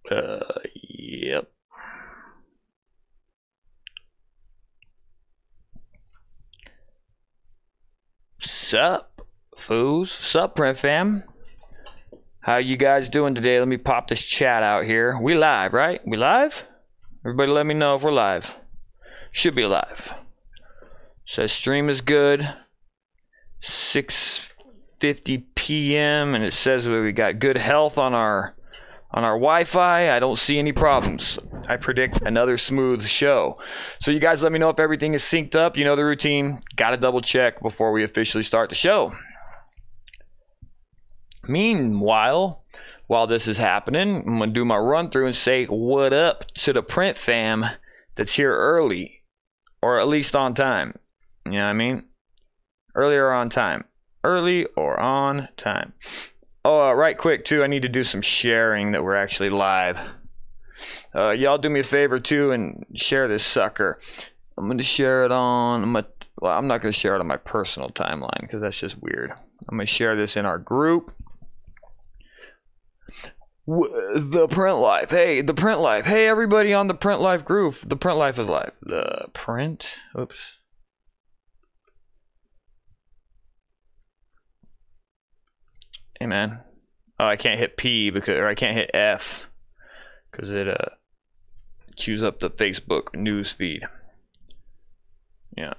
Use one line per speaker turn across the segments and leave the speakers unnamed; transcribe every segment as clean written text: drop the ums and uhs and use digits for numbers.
Yep. Sup, fools? Sup, print fam? How you guys doing today? Let me pop this chat out here. We live, right? We live? Everybody let me know if we're live. Should be live. Says stream is good. 6:50 p.m. and it says we got good health on our Wi-Fi. I don't see any problems. I predict another smooth show. So you guys let me know if everything is synced up. You know the routine. Got to double check before we officially start the show. Meanwhile, while this is happening, I'm going to do my run through and say what up to the print fam that's here early, or at least on time. You know what I mean? Early or on time. Early or on time. Oh, right quick too, I need to do some sharing that we're actually live. Y'all do me a favor too and share this sucker. I'm going to share it on well, I'm not going to share it on my personal timeline because that's just weird. I'm going to share this in our group. The Print Life. Hey, the Print Life. Hey, everybody on the Print Life group. The Print Life is live. The print. Oops. Hey, man. Oh, I can't hit P because, or I can't hit F because it queues up the Facebook news feed. Yeah.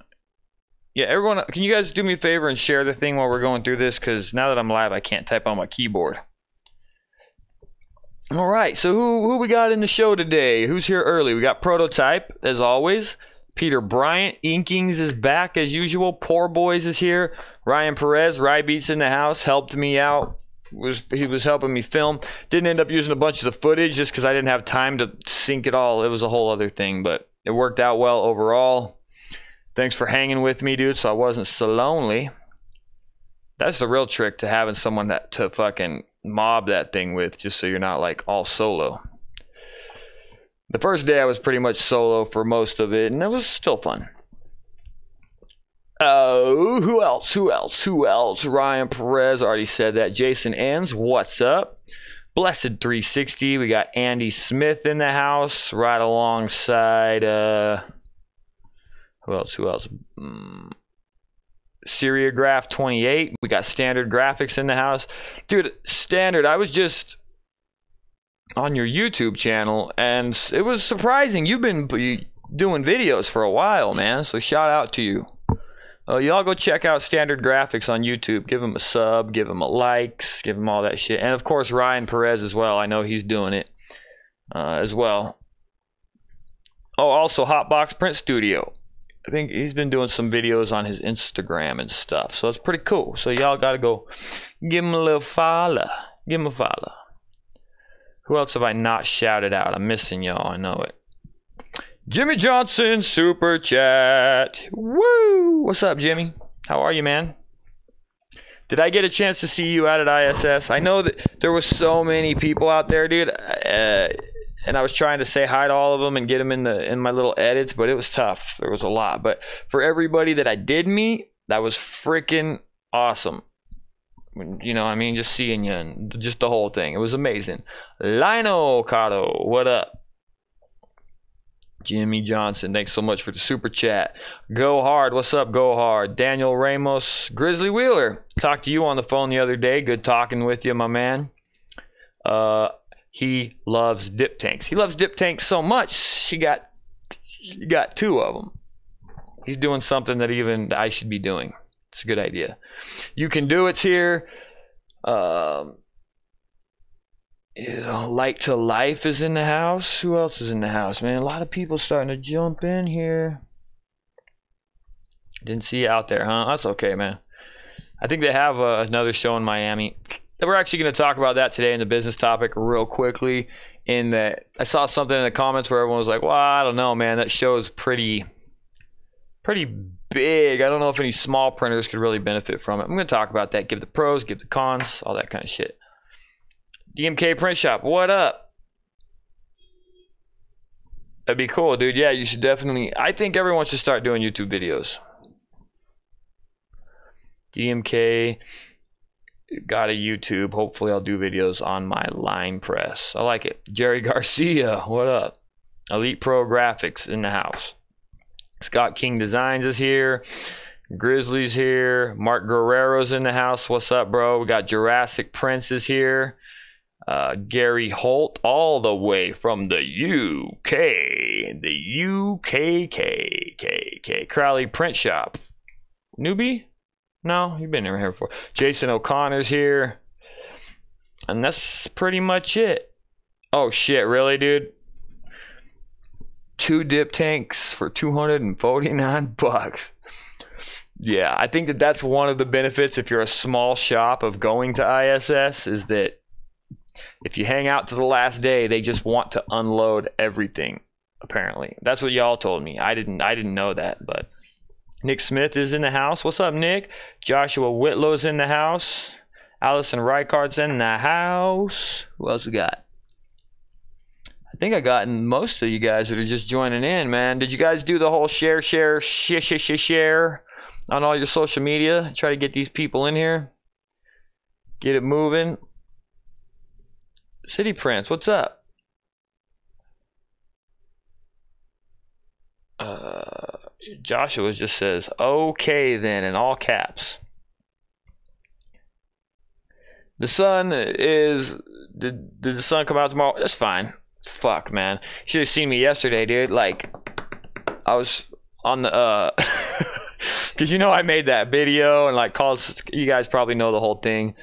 Yeah, everyone, can you guys do me a favor and share the thing while we're going through this? Because now that I'm live, I can't type on my keyboard. All right, so who we got in the show today? Who's here early? We got Prototype, as always. Peter Bryant, Inkings is back as usual. Poor Boys is here. Ryan Perez, Rybeats in the house, helped me out. He was helping me film. Didn't end up using a bunch of the footage just because I didn't have time to sync it all. It was a whole other thing, but it worked out well overall. Thanks for hanging with me, dude, so I wasn't so lonely. That's the real trick to having someone that to fucking mob that thing with, just so you're not like all solo. The first day I was pretty much solo for most of it, and it was still fun. Oh, who else? Ryan Perez already said that. Jason Enns, what's up? Blessed 360. We got Andy Smith in the house right alongside who else? Seriograph 28. We got Standard Graphics in the house. Dude, Standard, I was just on your YouTube channel and it was surprising. You've been doing videos for a while, man, so shout out to you. Y'all go check out Standard Graphics on YouTube. Give him a sub, give him a likes, give him all that shit. And of course, Ryan Perez as well. I know he's doing it as well. Oh, also Hotbox Print Studio. I think he's been doing some videos on his Instagram and stuff. So it's pretty cool. So y'all got to go give him a little follow. Give him a follow. Who else have I not shouted out? I'm missing y'all. I know it. Jimmy Johnson, Super Chat. Woo! What's up, Jimmy? How are you, man? Did I get a chance to see you out at ISS? I know that there was so many people out there, dude. And I was trying to say hi to all of them and get them in my little edits, but it was tough. There was a lot. But for everybody that I did meet, that was freaking awesome. You know what I mean? Just seeing you and just the whole thing. It was amazing. Lino Cotto, what up? Jimmy Johnson, thanks so much for the super chat. Go Hard, what's up, Go Hard? Daniel Ramos, Grizzly Wheeler, talked to you on the phone the other day. Good talking with you, my man. He loves dip tanks. He loves dip tanks so much, she got two of them. He's doing something that even I should be doing. It's a good idea. You Can Do It's here. You know, Light to Life is in the house. Who else is in the house, man? A lot of people starting to jump in here. Didn't see you out there, huh? That's okay, man. I think they have another show in Miami. We're actually going to talk about that today in the business topic real quickly. In that, I saw something in the comments where everyone was like, well, I don't know, man. That show is pretty big. I don't know if any small printers could really benefit from it. I'm going to talk about that. Give the pros, give the cons, all that kind of shit. DMK Print Shop, what up? That'd be cool, dude. Yeah, you should definitely. I think everyone should start doing YouTube videos. DMK got a YouTube. Hopefully I'll do videos on my line press. I like it. Jerry Garcia, what up? Elite Pro Graphics in the house. Scott King Designs is here. Grizzly's here. Mark Guerrero's in the house. What's up, bro? We got Jurassic Prince is here. Gary Holt, all the way from the UK. The UKKKK. Crowley Print Shop. Newbie? No, you've been here before. Jason O'Connor's here. And that's pretty much it. Oh, shit. Really, dude? 2 dip tanks for 249 bucks. Yeah, I think that's one of the benefits if you're a small shop of going to ISS is that if you hang out to the last day, they just want to unload everything, apparently. That's what y'all told me. I didn't know that, but Nick Smith is in the house. What's up, Nick? Joshua Whitlow's in the house. Allison Reichardt's in the house. Who else we got? I think I gotten most of you guys that are just joining in, man. Did you guys do the whole share on all your social media? Try to get these people in here. Get it moving. City Prince, what's up? Joshua just says, okay then, in all caps. The sun is... Did the sun come out tomorrow? That's fine. Fuck, man. You should have seen me yesterday, dude. Like, I was on the... Because you know I made that video and like called... You guys probably know the whole thing.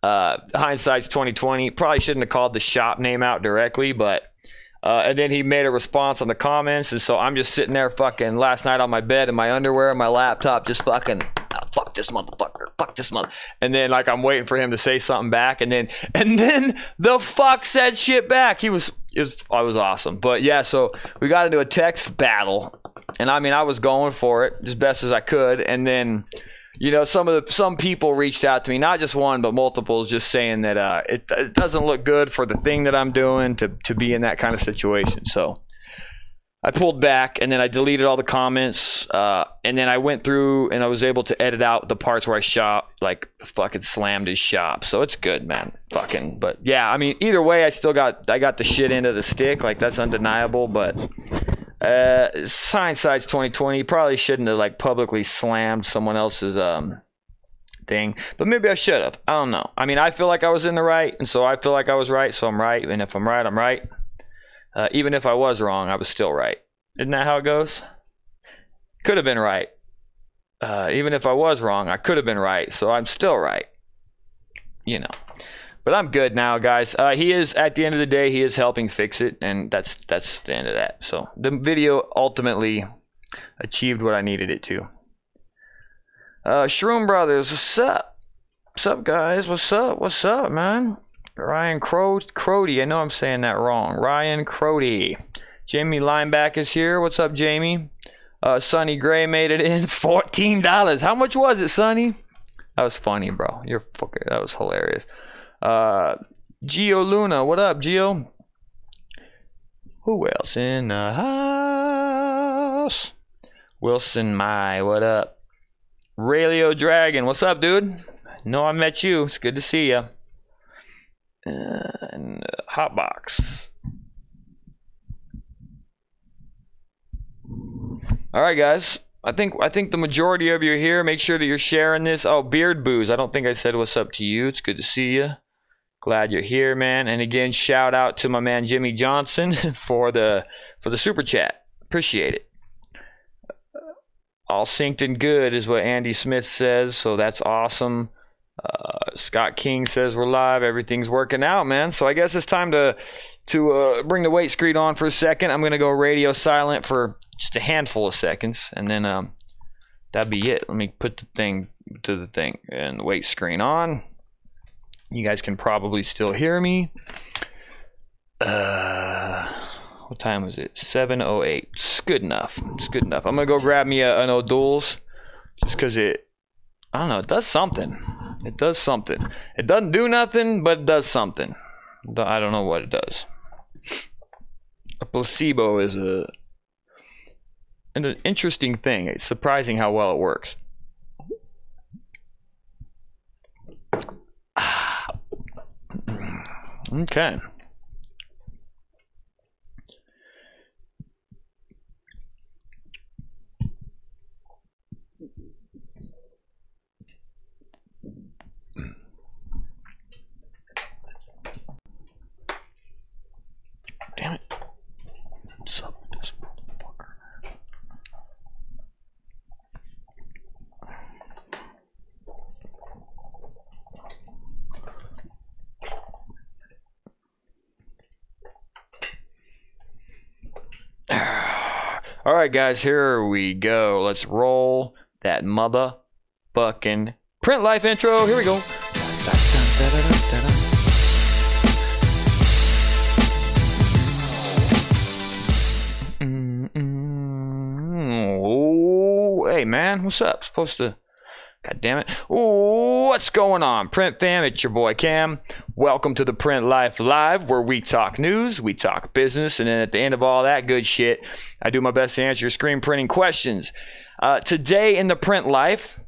Hindsight's 2020. Probably shouldn't have called the shop name out directly, but... and then he made a response on the comments, and so I'm just sitting there fucking last night on my bed in my underwear and my laptop just fucking... fuck this motherfucker, fuck this mother. And then like I'm waiting for him to say something back, and then the fuck said shit back. I was awesome. But yeah, so we got into a text battle, and I mean I was going for it as best as I could, and then you know some people reached out to me, not just one but multiple, just saying that it doesn't look good for the thing that I'm doing to be in that kind of situation. So I pulled back, and then I deleted all the comments, and then I went through and I was able to edit out the parts where I fucking slammed his shop. So it's good, man. Fucking, but yeah, I mean, either way, I got the shit end of the stick. Like, that's undeniable, but hindsight's 2020. Probably shouldn't have like publicly slammed someone else's thing, but maybe I should have. I don't know. I mean, I feel like I was in the right, and so I feel like I was right, so I'm right, and if I'm right, I'm right. Even if I was wrong, I was still right. Isn't that how it goes? Could have been right. Even if I was wrong, I could have been right. So I'm still right. You know. But I'm good now, guys. He is, at the end of the day, he is helping fix it. And that's the end of that. So the video ultimately achieved what I needed it to. Shroom Brothers, what's up? What's up, guys? What's up? What's up, man? Ryan Crody, I know I'm saying that wrong. Ryan Crody. Jamie Lineback is here. What's up, Jamie? Sonny Gray made it in. $14. How much was it, Sonny? That was funny, bro. That was hilarious. Gio Luna, what up, Gio? Who else in the house? Wilson Mai, what up? Raylio Dragon, what's up, dude? No, I met you. It's good to see you. And Hotbox. All right, guys. I think the majority of you are here. Make sure that you're sharing this. Oh, Beard Booze. I don't think I said what's up to you. It's good to see you. Glad you're here, man. And again, shout out to my man Jimmy Johnson for the super chat. Appreciate it. All synced and good is what Andy Smith says. So that's awesome. Scott King says we're live. Everything's working out, man. So I guess it's time to bring the weight screen on for a second. I'm gonna go radio silent for just a handful of seconds, and then that'd be it. Let me put the thing to the thing and the weight screen on. You guys can probably still hear me. What time was it? 7:08. It's good enough. It's good enough. I'm gonna go grab me an O'Doul's just because I don't know, it does something. It does something. It doesn't do nothing, but it does something. I don't know what it does. A placebo is an interesting thing. It's surprising how well it works. Okay. Damn it. What's up with this motherfucker? All right, guys, here we go. Let's roll that motherfucking print life intro. Here we go. Oh, hey, man, what's up? Supposed to... God damn it. Ooh, what's going on, Print fam? It's your boy Cam. Welcome to the Print Life Live, where we talk news, we talk business, and then at the end of all that good shit, I do my best to answer your screen printing questions. Today in the Print Life,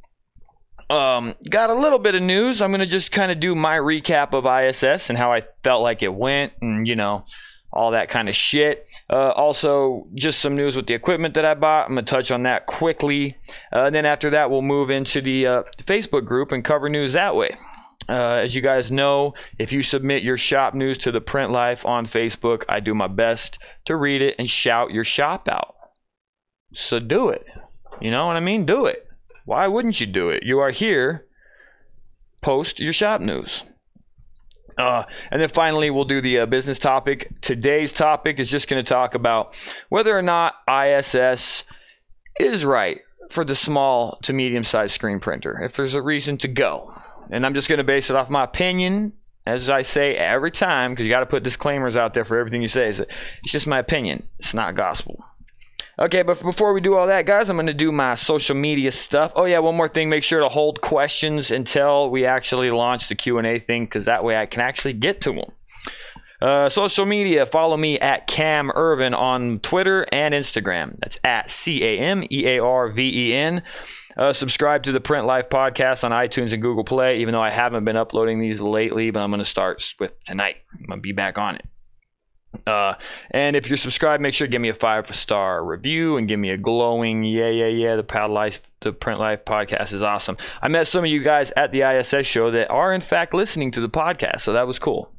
got a little bit of news. I'm going to just kind of do my recap of ISS and how I felt like it went, and, you know, all that kind of shit. Also, just some news with the equipment that I bought. I'm going to touch on that quickly. And then after that, we'll move into the Facebook group and cover news that way. As you guys know, if you submit your shop news to the Print Life on Facebook, I do my best to read it and shout your shop out. So do it. You know what I mean? Do it. Why wouldn't you do it? You are here. Post your shop news. And then finally, we'll do the business topic. Today's topic is just going to talk about whether or not ISS is right for the small to medium-sized screen printer, if there's a reason to go. And I'm just going to base it off my opinion, as I say every time, because you got to put disclaimers out there for everything you say. It's just my opinion. It's not gospel. Okay, but before we do all that, guys, I'm going to do my social media stuff. Oh, yeah, one more thing. Make sure to hold questions until we actually launch the Q&A thing, because that way I can actually get to them. Social media, follow me at Cam Earven on Twitter and Instagram. That's at CAMEARVEN. Subscribe to the Print Life podcast on iTunes and Google Play, even though I haven't been uploading these lately, but I'm going to start with tonight. I'm going to be back on it. And if you're subscribed, make sure to give me a 5-star review and give me a glowing yeah. The Print Life podcast is awesome. I met some of you guys at the ISS show that are in fact listening to the podcast, so that was cool.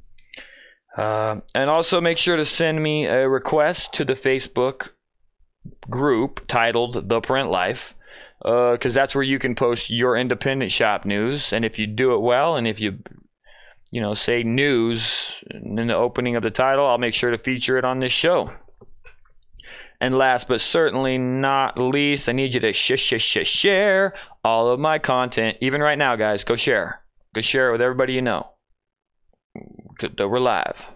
And also make sure to send me a request to the Facebook group titled The Print Life, because that's where you can post your independent shop news. And if you do it well, and if you say news in the opening of the title, I'll make sure to feature it on this show. And last but certainly not least, I need you to share all of my content. Even right now, guys, go share. Go share it with everybody you know. We're live.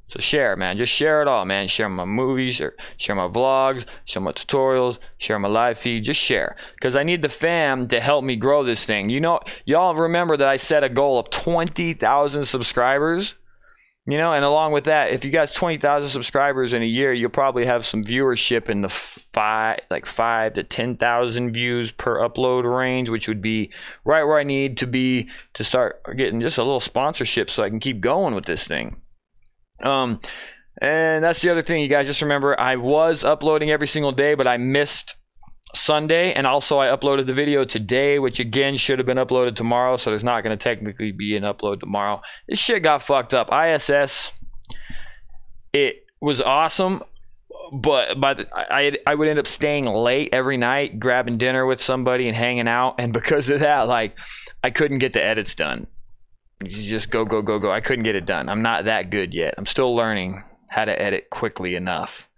So share, man. Just share it all, man. Share my movies, or share my vlogs, share my tutorials, share my live feed. Just share. Because I need the fam to help me grow this thing. You know, y'all remember that I set a goal of 20,000 subscribers? You know, and along with that, if you guys 20,000 subscribers in a year, you'll probably have some viewership in the 5 to 10,000 views per upload range, which would be right where I need to be to start getting just a little sponsorship so I can keep going with this thing. And that's the other thing, you guys. Just remember, I was uploading every single day, but I missed Sunday, and also I uploaded the video today, which again should have been uploaded tomorrow, so there's not going to technically be an upload tomorrow. This shit got fucked up. ISS, it was awesome, but I would end up staying late every night, grabbing dinner with somebody and hanging out, and because of that, like, I couldn't get the edits done. You just go. I couldn't get it done. I'm not that good yet. I'm still learning how to edit quickly enough.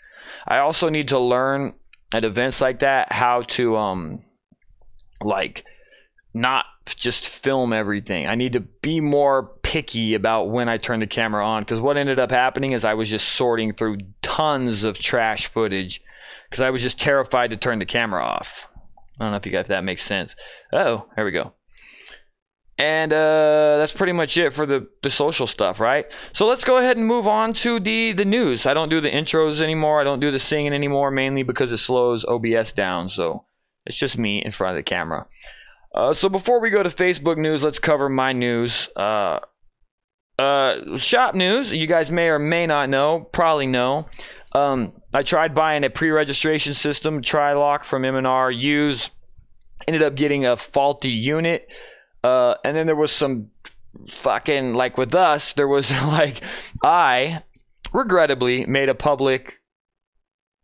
I also need to learn at events like that how to like not just film everything. I need to be more picky about when I turn the camera on, because what ended up happening is I was just sorting through tons of trash footage because I was just terrified to turn the camera off. I don't know if that makes sense. Oh, here we go. And that's pretty much it for the social stuff, right? So let's go ahead and move on to the news. I don't do the intros anymore. I don't do the singing anymore, mainly because it slows OBS down. So it's just me in front of the camera. So before we go to Facebook news, let's cover my news. shop news. You guys may or may not know, probably know. I tried buying a pre-registration system, Tri-Lock from M&R used. Ended up getting a faulty unit. And then there was some fucking, like with us, there was like, I regrettably made a public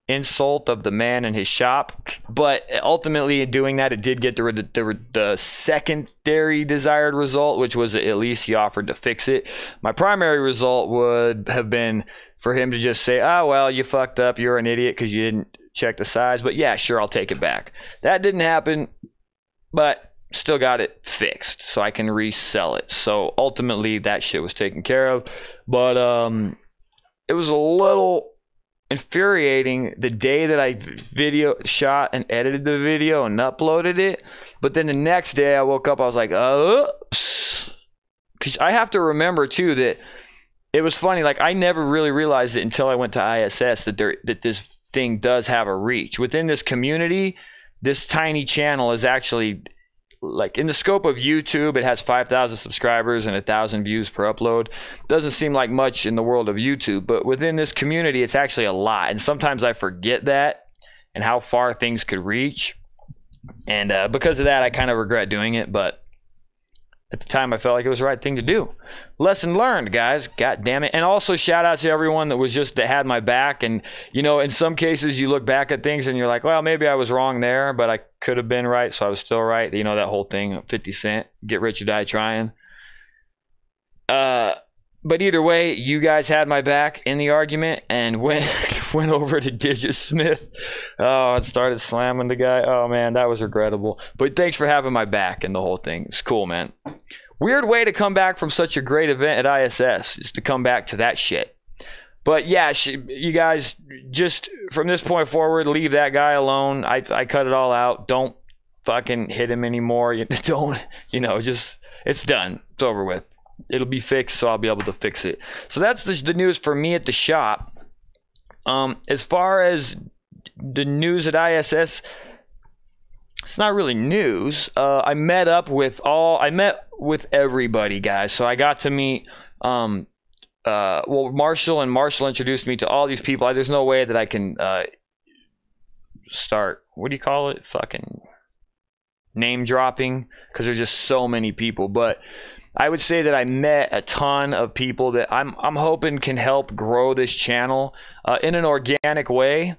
insult of the man in his shop, but ultimately in doing that, it did get the secondary desired result, which was at least he offered to fix it. My primary result would have been for him to just say, oh well, you fucked up, you're an idiot because you didn't check the size, but yeah, sure, I'll take it back. That didn't happen, but still got it fixed so I can resell it. So ultimately that shit was taken care of, but it was a little infuriating the day that I video shot and edited the video and uploaded it. But then the next day I woke up, I was like, oops. Because I have to remember too that it was funny, like I never really realized it until I went to ISS that this thing does have a reach within this community. This tiny channel is actually, like, in the scope of YouTube, it has 5,000 subscribers and 1,000 views per upload. Doesn't seem like much in the world of YouTube, but within this community, it's actually a lot. And sometimes I forget that and how far things could reach. And because of that, I kind of regret doing it. But at the time, I felt like it was the right thing to do. Lesson learned, guys. God damn it. And also shout out to everyone that had my back. And, you know, in some cases, you look back at things and you're like, well, maybe I was wrong there, but I could have been right, so I was still right. You know, that whole thing, 50 Cent, get rich or die trying. But either way, you guys had my back in the argument and went over to Digit Smith. Oh, and started slamming the guy. Oh, man, that was regrettable. But thanks for having my back in the whole thing. It's cool, man. Weird way to come back from such a great event at ISS, is to come back to that shit. But yeah, you guys, just from this point forward, leave that guy alone. I cut it all out. Don't fucking hit him anymore. Don't, you know, just, it's done. It's over with. It'll be fixed, so I'll be able to fix it. So that's the news for me at the shop. As far as the news at ISS, it's not really news. I met with everybody, guys. So I got to meet Marshall, and Marshall introduced me to all these people. There's no way that I can start, what do you call it? Fucking name dropping, because there's just so many people. But I would say that I met a ton of people that I'm hoping can help grow this channel in an organic way.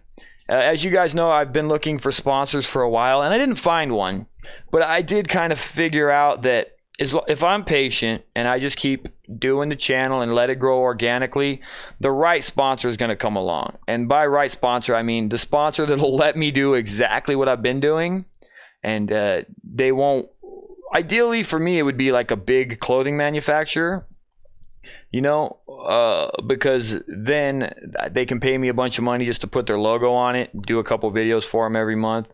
As you guys know, I've been looking for sponsors for a while, and I didn't find one. But I did kind of figure out that if I'm patient and I just keep doing the channel and let it grow organically, the right sponsor is going to come along. And by right sponsor, I mean the sponsor that'll let me do exactly what I've been doing. And they won't. Ideally, for me, it would be like a big clothing manufacturer, you know, because then they can pay me a bunch of money just to put their logo on it, do a couple videos for them every month.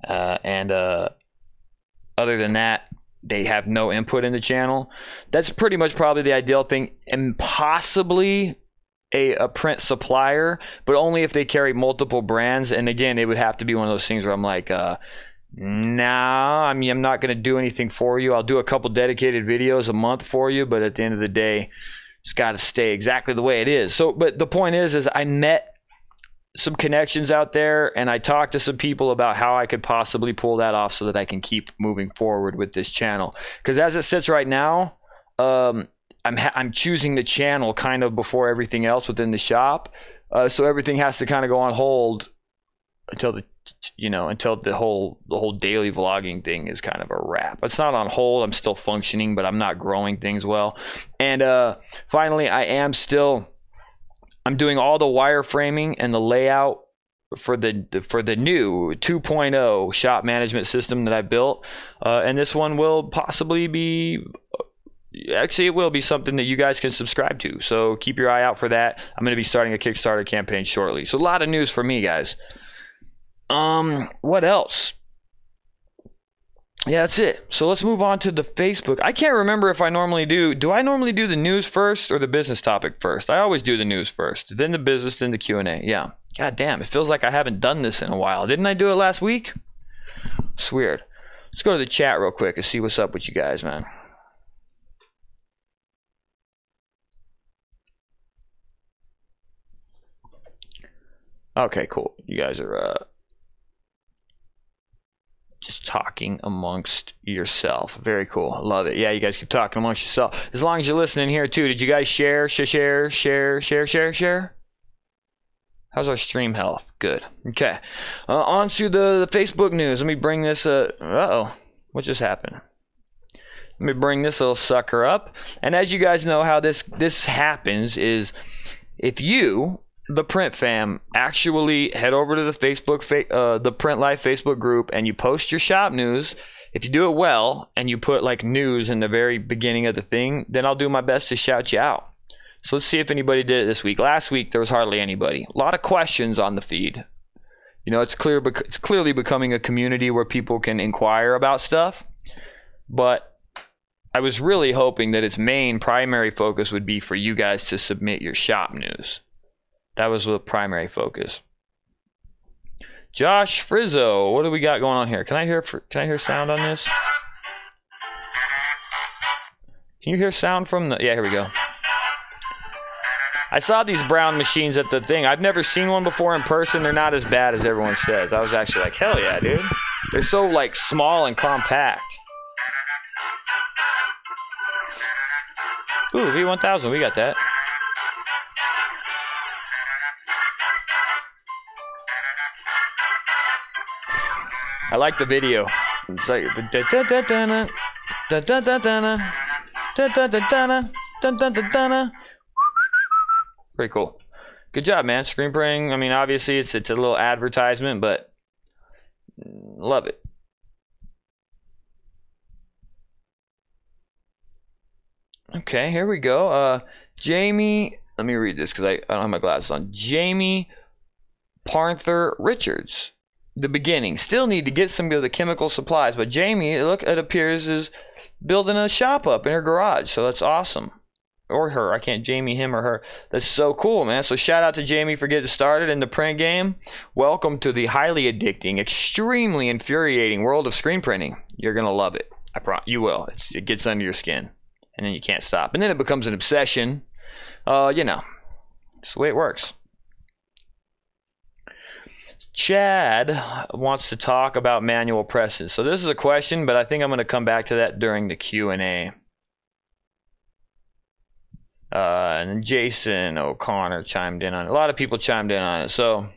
And other than that, they have no input in the channel. That's pretty much probably the ideal thing, and possibly a print supplier, but only if they carry multiple brands. And again, it would have to be one of those things where I'm like, nah, I mean, I'm not going to do anything for you. I'll do a couple dedicated videos a month for you, but at the end of the day, it's got to stay exactly the way it is. So, but the point is I met some connections out there, and I talked to some people about how I could possibly pull that off so that I can keep moving forward with this channel. Because as it sits right now, I'm choosing the channel kind of before everything else within the shop. So everything has to kind of go on hold until the whole daily vlogging thing is kind of a wrap. It's not on hold. I'm still functioning, but I'm not growing things well. And finally, I'm doing all the wireframing and the layout for the new 2.0 shop management system that I built. And this one will possibly be, actually, it will be something that you guys can subscribe to. So keep your eye out for that. I'm going to be starting a Kickstarter campaign shortly. So a lot of news for me, guys. What else? Yeah, that's it. So let's move on to the Facebook. I can't remember if I normally do I normally do the news first or the business topic first? I always do the news first, then the business, then the Q&A. Yeah. God damn, it feels like I haven't done this in a while. Didn't I do it last week? It's weird. Let's go to the chat real quick and see what's up with you guys, man. Okay, cool. You guys are just talking amongst yourself. Very cool. Love it. Yeah, you guys keep talking amongst yourself. As long as you're listening here too. Did you guys share? How's our stream health? Good. Okay. On to the Facebook news. Let me bring this. Uh-oh. What just happened? Let me bring this little sucker up. And as you guys know how this happens is if you, the Print fam, actually head over to the the Print Life Facebook group and you post your shop news. If you do it well and you put like news in the very beginning of the thing, then I'll do my best to shout you out. So let's see if anybody did it this week. Last week there was hardly anybody. A lot of questions on the feed. You know, it's clearly becoming a community where people can inquire about stuff. But I was really hoping that its main primary focus would be for you guys to submit your shop news. That was the primary focus. Josh Frizzo, what do we got going on here? Can I hear sound on this? Can you hear sound from the? Yeah, here we go. I saw these brown machines at the thing. I've never seen one before in person. They're not as bad as everyone says. I was actually like, hell yeah, dude. They're so like small and compact. Ooh, V1000, we got that. I like the video. It's like pretty cool. Good job, man. Screen printing. I mean, obviously it's a little advertisement, but love it. Okay, here we go. Jamie, let me read this because I don't have my glasses on. Jamie Parther Richards. The beginning. Still need to get some of the chemical supplies, but Jamie, it appears, is building a shop up in her garage. So that's awesome. Or her. I can't Jamie him or her. That's so cool, man. So shout out to Jamie for getting started in the print game. Welcome to the highly addicting, extremely infuriating world of screen printing. You're going to love it. I promise. You will. It gets under your skin. And then you can't stop. And then it becomes an obsession. You know. It's the way it works. Chad wants to talk about manual presses. So this is a question, but I think I'm going to come back to that during the Q&A. And Jason O'Connor chimed in on it. A lot of people chimed in on it. So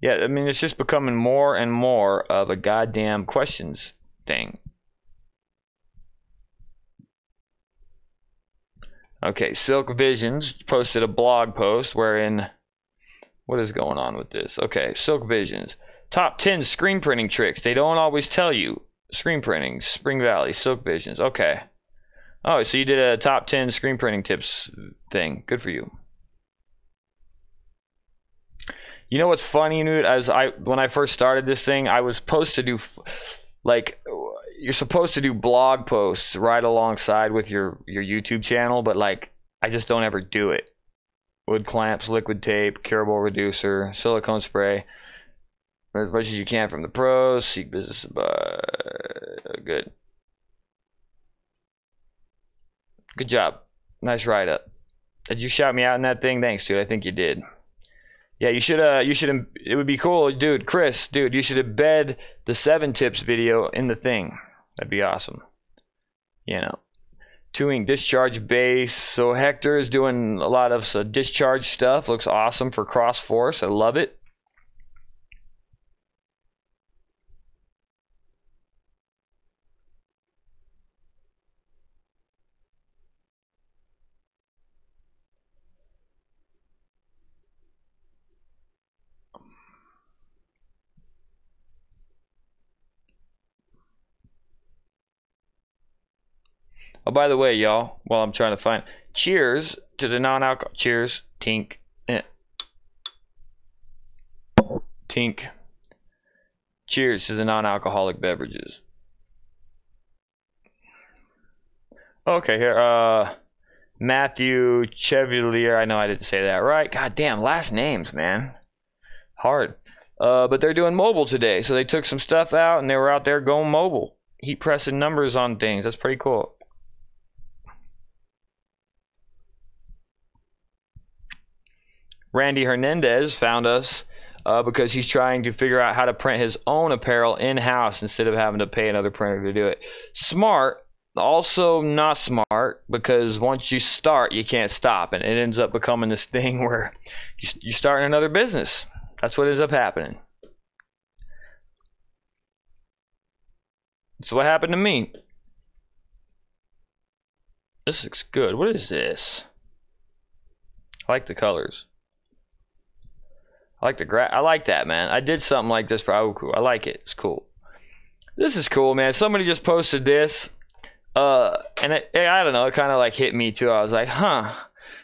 yeah, I mean, it's just becoming more and more of a goddamn questions thing. Okay, Silk Visions posted a blog post wherein, what is going on with this? Okay, Silk Visions. Top 10 screen printing tricks. They don't always tell you. Screen printing, Spring Valley, Silk Visions. Okay. Oh, so you did a top 10 screen printing tips thing. Good for you. You know what's funny, dude? When I first started this thing, I was supposed to do, like, you're supposed to do blog posts right alongside with your YouTube channel, but like I just don't ever do it. Wood clamps, liquid tape, curable reducer, silicone spray, as much as you can from the pros. Seek business by good job. Nice write up. Did you shout me out in that thing? Thanks, dude. I think you did. Yeah, you should it would be cool, dude. Chris, dude, you should embed the 7 tips video in the thing. That'd be awesome. You know, 2-ink discharge base. So Hector is doing a lot of discharge stuff. Looks awesome for cross force. I love it. Oh, by the way, y'all, while I'm trying to find, cheers to the non-alcohol. Cheers, tink, tink. Cheers to the non-alcoholic beverages. Okay, here, Matthew Chevalier. I know I didn't say that right. God damn, last names, man. Hard. But they're doing mobile today, so they took some stuff out and they were out there going mobile. heat pressing numbers on things. That's pretty cool. Randy Hernandez found us because he's trying to figure out how to print his own apparel in-house instead of having to pay another printer to do it. Smart, also not smart, because once you start, you can't stop, and it ends up becoming this thing where you start another business. That's what ends up happening. So what happened to me? This looks good. What is this? I like the colors. I like I like that, man. I did something like this for Aoku. I like it. It's cool. This is cool, man. Somebody just posted this. And I don't know, it kind of like hit me too. I was like, huh.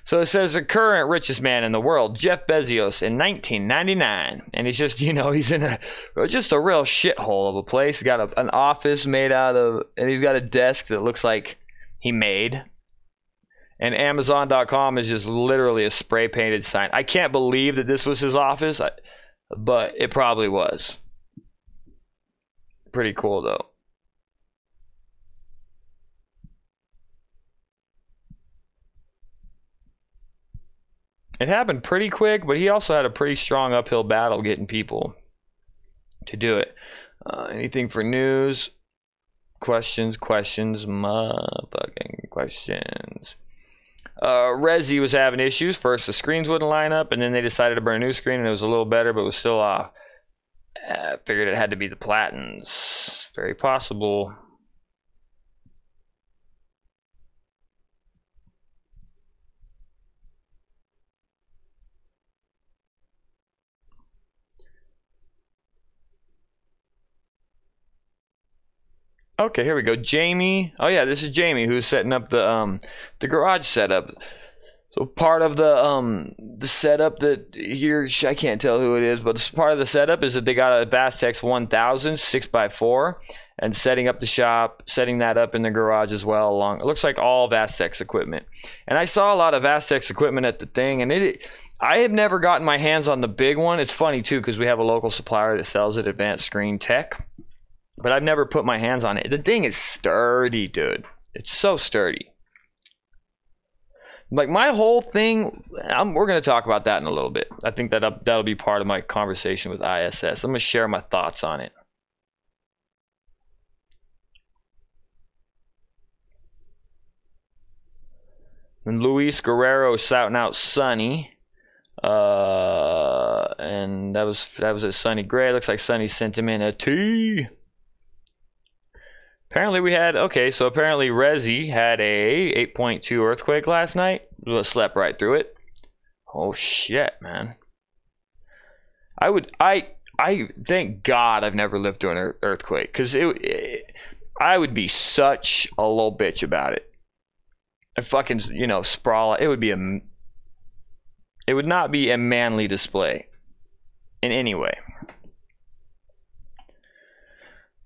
So it says the current richest man in the world, Jeff Bezos, in 1999. And he's just, you know, he's in just a real shithole of a place. He's got an office made out of, and he's got a desk that looks like he made. And Amazon.com is just literally a spray painted sign. I can't believe that this was his office, but it probably was. Pretty cool though. It happened pretty quick, but he also had a pretty strong uphill battle getting people to do it. Anything for news? Questions, motherfucking questions. Resi was having issues. First, the screens wouldn't line up, and then they decided to burn a new screen, and it was a little better, but it was still off. Figured it had to be the platins. Very possible. Okay, here we go. Jamie. Oh yeah, this is Jamie who's setting up the garage setup. So part of the setup that here, I can't tell who it is, but part of the setup is that they got a Vastex 1000 6x4 and setting up the shop, setting that up in the garage as well. It looks like all Vastex equipment. And I saw a lot of Vastex equipment at the thing, and I have never gotten my hands on the big one. It's funny too because we have a local supplier that sells it, Advanced Screen Tech. But I've never put my hands on it. The thing is sturdy, dude. It's so sturdy. Like my whole thing, we're going to talk about that in a little bit. I think that'll be part of my conversation with ISS. I'm going to share my thoughts on it. And Luis Guerrero shouting out Sunny. And that was a Sunny Gray. Looks like Sunny sent him in a T. Apparently we had, okay, so apparently Resi had a 8.2 earthquake last night. We slept right through it. Oh shit, man. I thank God I've never lived through an earthquake, because I would be such a little bitch about it. I fucking, you know, sprawl. It would not be a manly display in any way.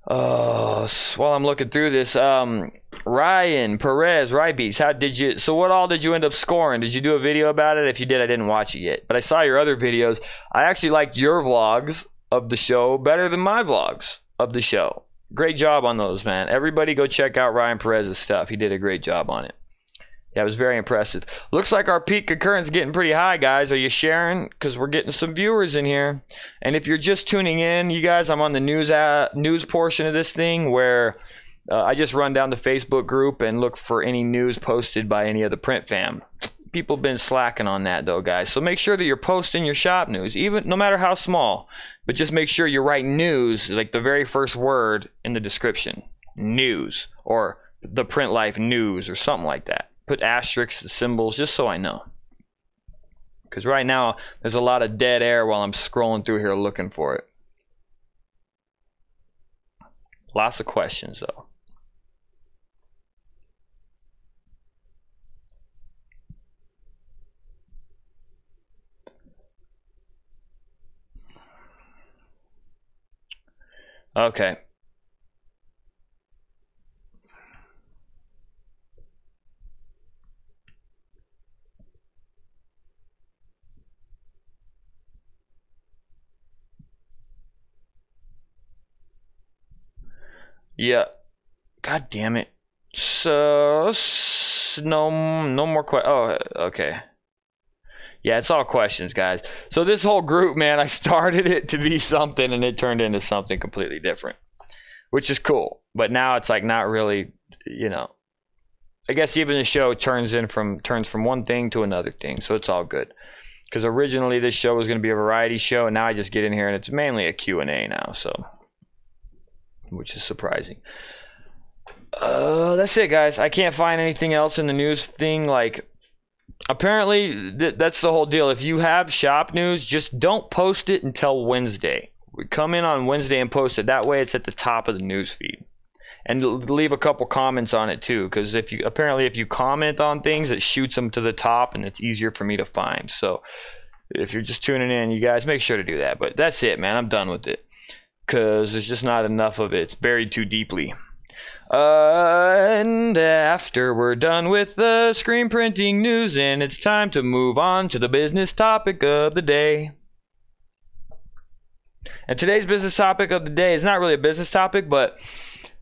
While I'm looking through this, Ryan Perez, Rybeats, so what all did you end up scoring? Did you do a video about it? If you did, I didn't watch it yet, but I saw your other videos. I actually liked your vlogs of the show better than my vlogs of the show. Great job on those, man. Everybody go check out Ryan Perez's stuff. He did a great job on it. Yeah, it was very impressive. Looks like our peak concurrence getting pretty high, guys. Are you sharing? Because we're getting some viewers in here. And if you're just tuning in, you guys, I'm on the news portion of this thing where I just run down the Facebook group and look for any news posted by any of the print fam. People have been slacking on that, though, guys. So make sure that you're posting your shop news, even no matter how small. But just make sure you write news, like the very first word in the description. News. Or the Print Life News or something like that. Put asterisks and symbols just so I know. Because right now, there's a lot of dead air while I'm scrolling through here looking for it. Lots of questions, though. Okay. Yeah. God damn it. So no more questions. Oh, okay. Yeah, it's all questions, guys. So this whole group, man, I started it to be something and it turned into something completely different, which is cool. But now it's like not really, you know. I guess even the show turns from one thing to another thing, so it's all good. Because originally this show was going to be a variety show, and now I just get in here and it's mainly a Q&A now, so, which is surprising. That's it, guys. I can't find anything else in the news thing. Like, apparently that's the whole deal. If you have shop news, just don't post it until Wednesday. We come in on Wednesday and post it. That way it's at the top of the news feed. And leave a couple comments on it too, because if you comment on things, it shoots them to the top and it's easier for me to find. So if you're just tuning in, you guys make sure to do that. But that's it, man. I'm done with it because there's just not enough of it. It's buried too deeply. And after we're done with the screen printing news, and it's time to move on to the business topic of the day. And today's business topic of the day is not really a business topic, but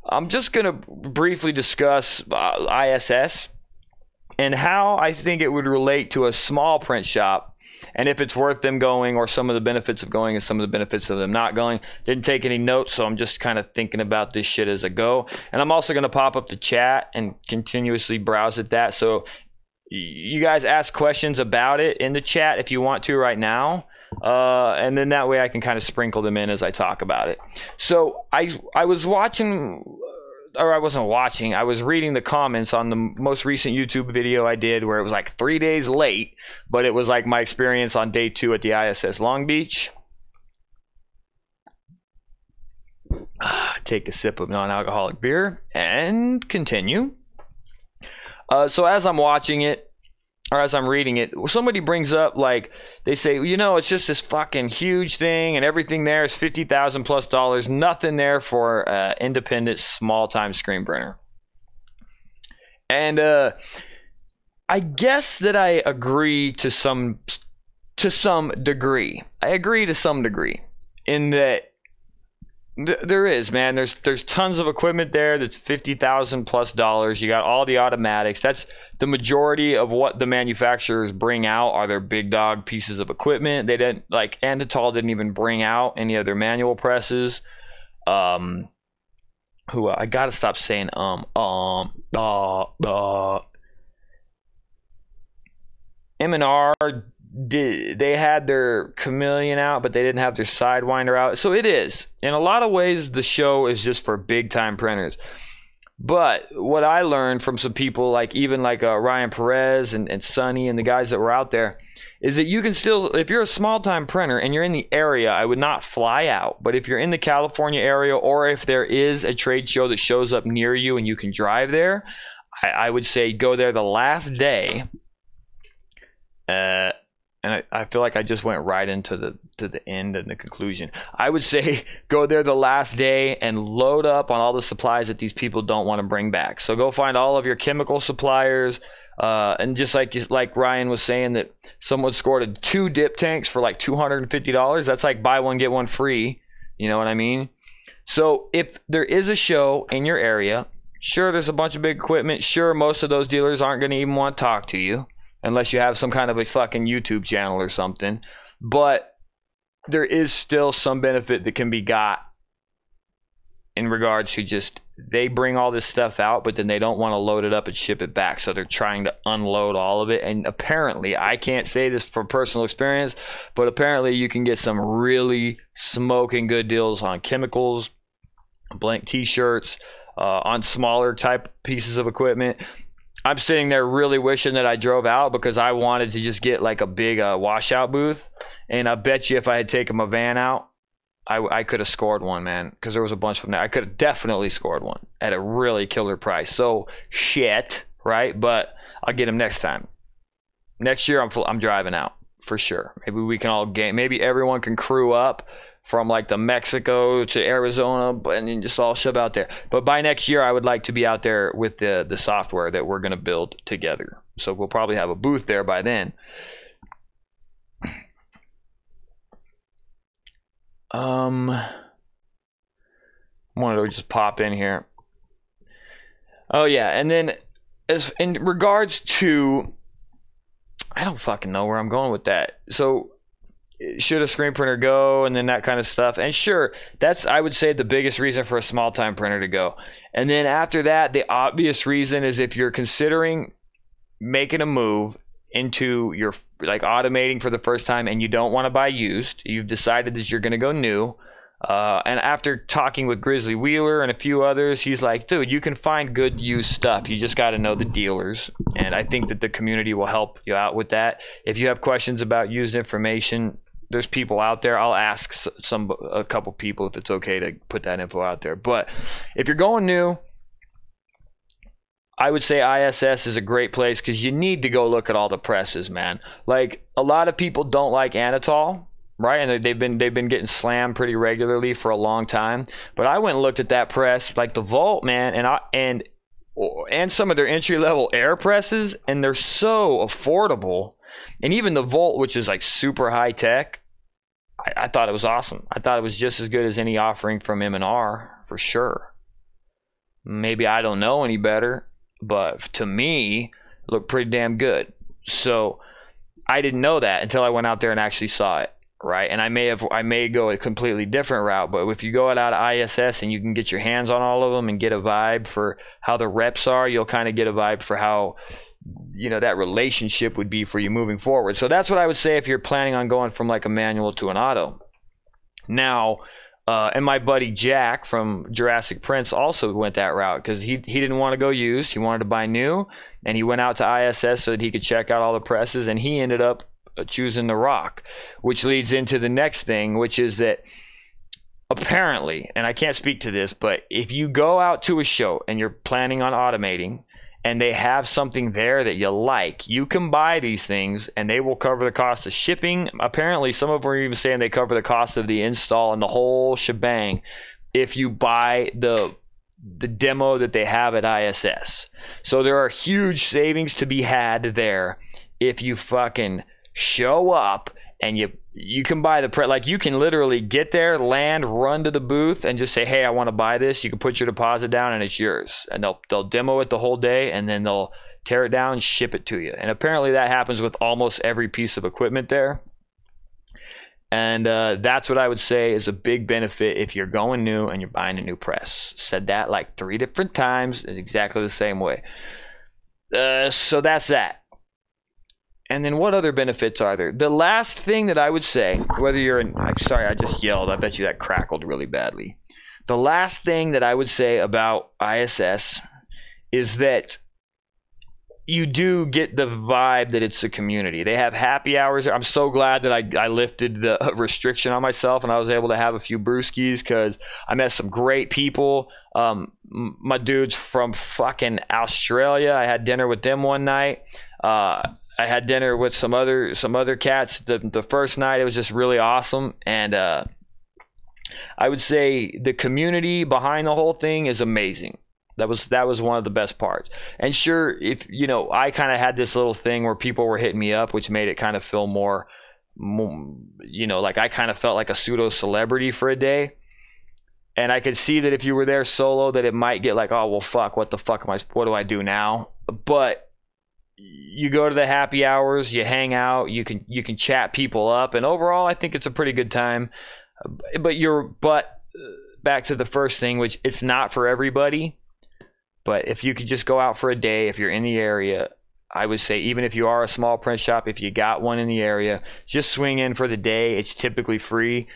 I'm just going to briefly discuss ISS and how I think it would relate to a small print shop, and if it's worth them going, or some of the benefits of going and some of the benefits of them not going. Didn't take any notes, so I'm just kind of thinking about this shit as I go. And I'm also going to pop up the chat and continuously browse at that. So you guys ask questions about it in the chat if you want to right now. And then that way I can kind of sprinkle them in as I talk about it. So I was watching, or I wasn't watching, I was reading the comments on the most recent YouTube video I did where it was like 3 days late, but it was like my experience on day 2 at the ISS Long Beach. Take a sip of non-alcoholic beer and continue. So as I'm watching it, or as I'm reading it, somebody brings up, like, they say, you know, it's just this fucking huge thing and everything there is $50,000 plus, nothing there for independent small time screen printer. And I guess that I agree to some degree. I agree to some degree in that there is, man. There's tons of equipment there that's $50,000 plus. You got all the automatics. That's the majority of what the manufacturers bring out are their big dog pieces of equipment. They didn't, like, Anatol didn't even bring out any of their manual presses. I gotta stop saying M&R they had their Chameleon out, but they didn't have their Sidewinder out. So it is, in a lot of ways, the show is just for big time printers. But what I learned from some people, like even like Ryan Perez and Sonny and the guys that were out there, is that you can still, if you're a small time printer and you're in the area, I would not fly out. But if you're in the California area, or if there is a trade show that shows up near you and you can drive there, I would say go there the last day. And I feel like I just went right into the end and the conclusion. I would say go there the last day and load up on all the supplies that these people don't want to bring back. So go find all of your chemical suppliers. And just like Ryan was saying, that someone scored 2 dip tanks for like $250. That's like buy one, get one free. You know what I mean? So if there is a show in your area, sure, there's a bunch of big equipment. Sure, most of those dealers aren't going to even want to talk to you, unless you have some kind of a fucking YouTube channel or something. But there is still some benefit that can be got in regards to just, they bring all this stuff out, but then they don't want to load it up and ship it back. So they're trying to unload all of it. And apparently, I can't say this from personal experience, but apparently you can get some really smoking good deals on chemicals, blank t-shirts, on smaller type pieces of equipment. I'm sitting there really wishing that I drove out, because I wanted to just get like a big washout booth. And I bet you if I had taken my van out, I could have scored one, man, because there was a bunch of them there. I could have definitely scored one at a really killer price. So shit, right? But I'll get them next time. Next year I'm driving out for sure. Maybe we can all maybe everyone can crew up from like the Mexico to Arizona, and then just all shove out there. But by next year, I would like to be out there with the software that we're going to build together. So we'll probably have a booth there by then. I wanted to just pop in here. Oh yeah, and then as in regards to, I don't fucking know where I'm going with that. So should a screen printer go, and then that kind of stuff. And sure, that's, I would say, the biggest reason for a small time printer to go. And then after that, the obvious reason is if you're considering making a move into your, like, automating for the first time and you don't want to buy used, you've decided that you're going to go new. And after talking with Grizzly Wheeler and a few others, he's like, dude, you can find good used stuff. You just got to know the dealers. And I think that the community will help you out with that. If you have questions about used information, there's people out there. I'll ask a couple people if it's okay to put that info out there. But if you're going new, I would say ISS is a great place because you need to go look at all the presses, man. Like, a lot of people don't like Anatol, right? And they've been getting slammed pretty regularly for a long time. But I went and looked at that press, like the Volt, man, and some of their entry level air presses, and they're so affordable. And even the Volt, which is like super high tech, I thought it was awesome. I thought it was just as good as any offering from M&R for sure. Maybe I don't know any better, but to me, it looked pretty damn good. So I didn't know that until I went out there and actually saw it. Right, and I may go a completely different route, but if you go out to ISS and you can get your hands on all of them and get a vibe for how the reps are, you'll kind of get a vibe for how, you know, that relationship would be for you moving forward. So that's what I would say if you're planning on going from like a manual to an auto. Now, and my buddy Jack from Jurassic Prince also went that route because he didn't want to go used. He wanted to buy new, and he went out to ISS so that he could check out all the presses, and he ended up choosing the Rock, which leads into the next thing, which is that apparently, and I can't speak to this, but if you go out to a show and you're planning on automating and they have something there that you like, you can buy these things and they will cover the cost of shipping. Apparently, some of them are even saying they cover the cost of the install and the whole shebang if you buy the demo that they have at ISS. So there are huge savings to be had there if you fucking show up and you can buy the prep. Like, you can literally get there, land, run to the booth and just say, hey, I want to buy this. You can put your deposit down and it's yours, and they'll demo it the whole day, and then they'll tear it down and ship it to you. And apparently that happens with almost every piece of equipment there. And that's what I would say is a big benefit if you're going new and you're buying a new press. Said that like 3 different times in exactly the same way. So that's that. And then what other benefits are there? The last thing that I would say, whether you're in, I'm sorry, I just yelled. I bet you that crackled really badly. The last thing that I would say about ISS is that you do get the vibe that it's a community. They have happy hours. I'm so glad that I lifted the restriction on myself and I was able to have a few brewskis because I met some great people. My dudes from fucking Australia, I had dinner with them one night. I had dinner with some other cats the first night. It was just really awesome. And I would say the community behind the whole thing is amazing. That was one of the best parts. And sure, if you know, I kind of had this little thing where people were hitting me up, which made it kind of feel more, you know, like I kind of felt like a pseudo celebrity for a day. And I could see that if you were there solo, that it might get like, oh well, fuck, what do I do now? But you go to the happy hours, you hang out, you can chat people up, and overall, I think it's a pretty good time. But back to the first thing, which it's not for everybody. But if you could just go out for a day, if you're in the area, I would say even if you are a small print shop, if you got one in the area, just swing in for the day. It's typically free.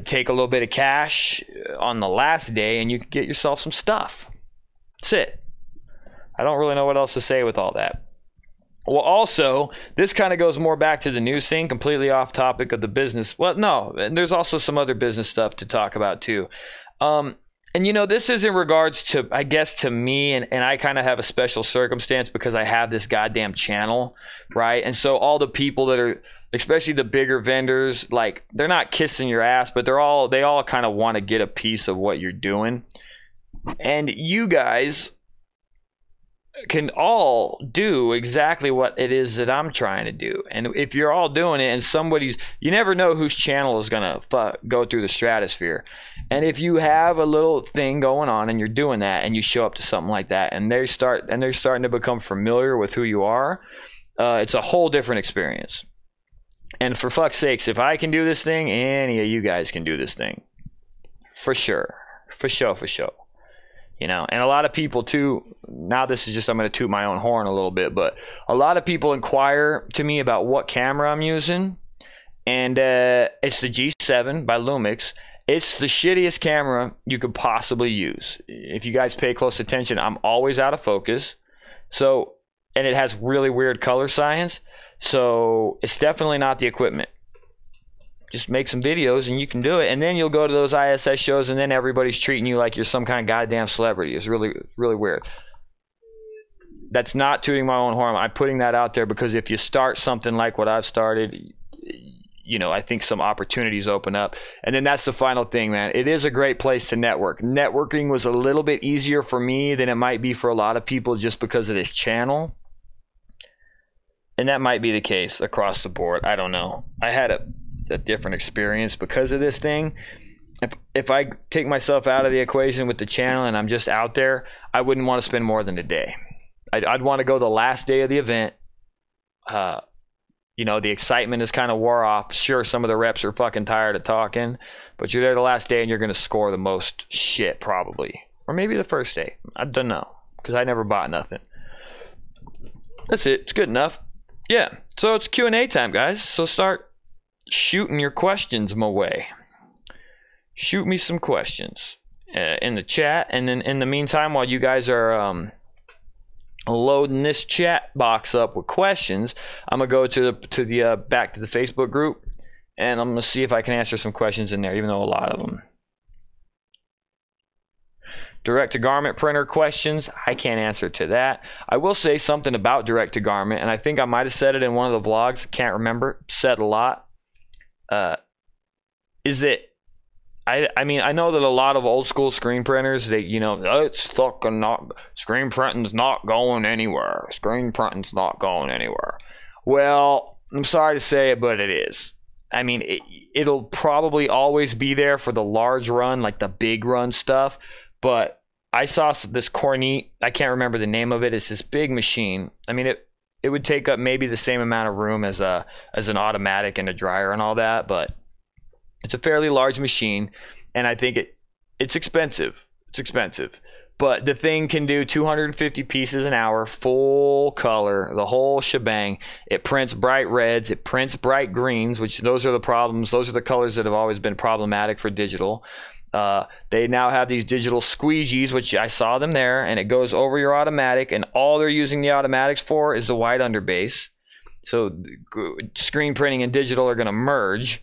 Take a little bit of cash on the last day, and you can get yourself some stuff. That's it. I don't really know what else to say with all that. Well, also, this kind of goes more back to the news thing, completely off topic of the business. Well, no, there's also some other business stuff to talk about too. And you know, this is in regards to, I guess, to me, and I kind of have a special circumstance because I have this goddamn channel, right? And so all the people that are, especially the bigger vendors, like, they're not kissing your ass, but they all kind of want to get a piece of what you're doing. And you guys can all do exactly what it is that I'm trying to do. And if you're all doing it and somebody's, you never know whose channel is going to go through the stratosphere. And if you have a little thing going on and you're doing that and you show up to something like that and they're starting to become familiar with who you are, it's a whole different experience. And for fuck's sakes, if I can do this thing, any of you guys can do this thing. For sure. For sure. You know, and a lot of people too, now this is just, I'm going to toot my own horn a little bit, but a lot of people inquire to me about what camera I'm using. And it's the G7 by Lumix. It's the shittiest camera you could possibly use. If you guys pay close attention, I'm always out of focus. So, and it has really weird color science. So it's definitely not the equipment. Just make some videos and you can do it. And then you'll go to those ISS shows and then everybody's treating you like you're some kind of goddamn celebrity. It's really, really weird. That's not tooting my own horn. I'm putting that out there because if you start something like what I've started, you know, I think some opportunities open up. And then that's the final thing, man. It is a great place to network. Networking was a little bit easier for me than it might be for a lot of people just because of this channel. And that might be the case across the board. I don't know. I had a different experience because of this thing. If I take myself out of the equation with the channel and I'm just out there, I wouldn't want to spend more than a day. I'd want to go the last day of the event. You know, the excitement is kind of wore off. Sure, some of the reps are fucking tired of talking, but you're there the last day and you're going to score the most shit probably. Or maybe the first day. I don't know, because I never bought nothing. That's it. It's good enough. Yeah, so it's Q&A time, guys. So start shooting your questions my way. Shoot me some questions in the chat, and then in the meantime, while you guys are loading this chat box up with questions, I'm gonna go to the back to the Facebook group, and I'm gonna see if I can answer some questions in there, even though a lot of them. Direct to garment printer questions, I can't answer to that. I will say something about direct to garment, and I think I might have said it in one of the vlogs. Can't remember. Said a lot. Is that I mean, I know that a lot of old school screen printers, they, you know, oh, it's fucking not, screen printing's not going anywhere. Screen printing's not going anywhere. Well, I'm sorry to say it, but it is. I mean, it'll probably always be there for the large run, like the big run stuff. But I saw this Cornette, I can't remember the name of it. It's this big machine. I mean, it would take up maybe the same amount of room as an automatic and a dryer and all that, but it's a fairly large machine, and I think it's expensive. It's expensive. But the thing can do 250 pieces an hour, full color, the whole shebang. It prints bright reds, it prints bright greens, which those are the problems. Those are the colors that have always been problematic for digital. They now have these digital squeegees, which I saw them there, and it goes over your automatic, and all they're using the automatics for is the white underbase. So screen printing and digital are going to merge.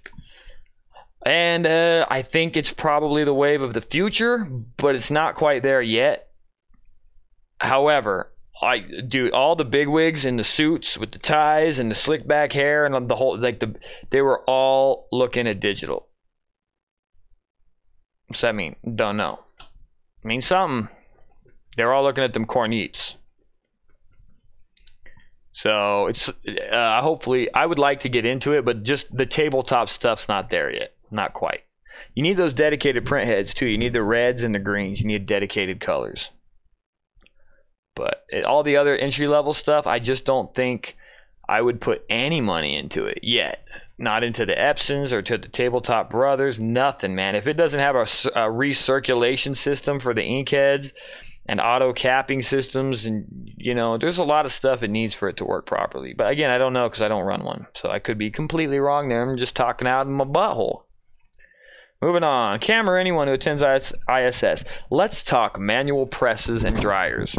And I think it's probably the wave of the future, but it's not quite there yet. However, dude, all the bigwigs in the suits with the ties and the slick back hair and the whole, like they were all looking at digital. What's that mean? Don't know. It means something. They're all looking at them Cornettes. So it's hopefully, I would like to get into it, but just the tabletop stuff's not there yet. Not quite. You need those dedicated print heads too. You need the reds and the greens. You need dedicated colors. But all the other entry-level stuff, I just don't think I would put any money into it yet. Not into the Epsons or to the Tabletop Brothers. Nothing, man. If it doesn't have a recirculation system for the ink heads and auto capping systems, and you know, there's a lot of stuff it needs for it to work properly. But again, I don't know because I don't run one. So I could be completely wrong there. I'm just talking out of my butthole. Moving on. Camera, anyone who attends ISS. Let's talk manual presses and dryers.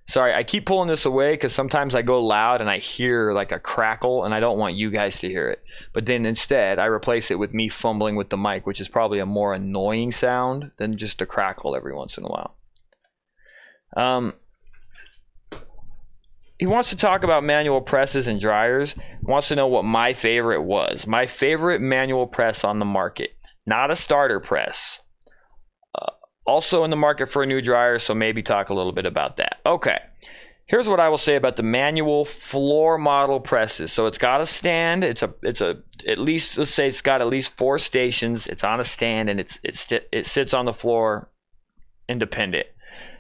Sorry, I keep pulling this away because sometimes I go loud and I hear like a crackle and I don't want you guys to hear it. But then instead, I replace it with me fumbling with the mic, which is probably a more annoying sound than just a crackle every once in a while. He wants to talk about manual presses and dryers. He wants to know what my favorite was. My favorite manual press on the market. Not a starter press. Also in the market for a new dryer, so maybe talk a little bit about that. Okay, here's what I will say about the manual floor model presses. So it's got a stand. It's a at least, let's say it's got at least 4 stations. It's on a stand and it sits on the floor independent.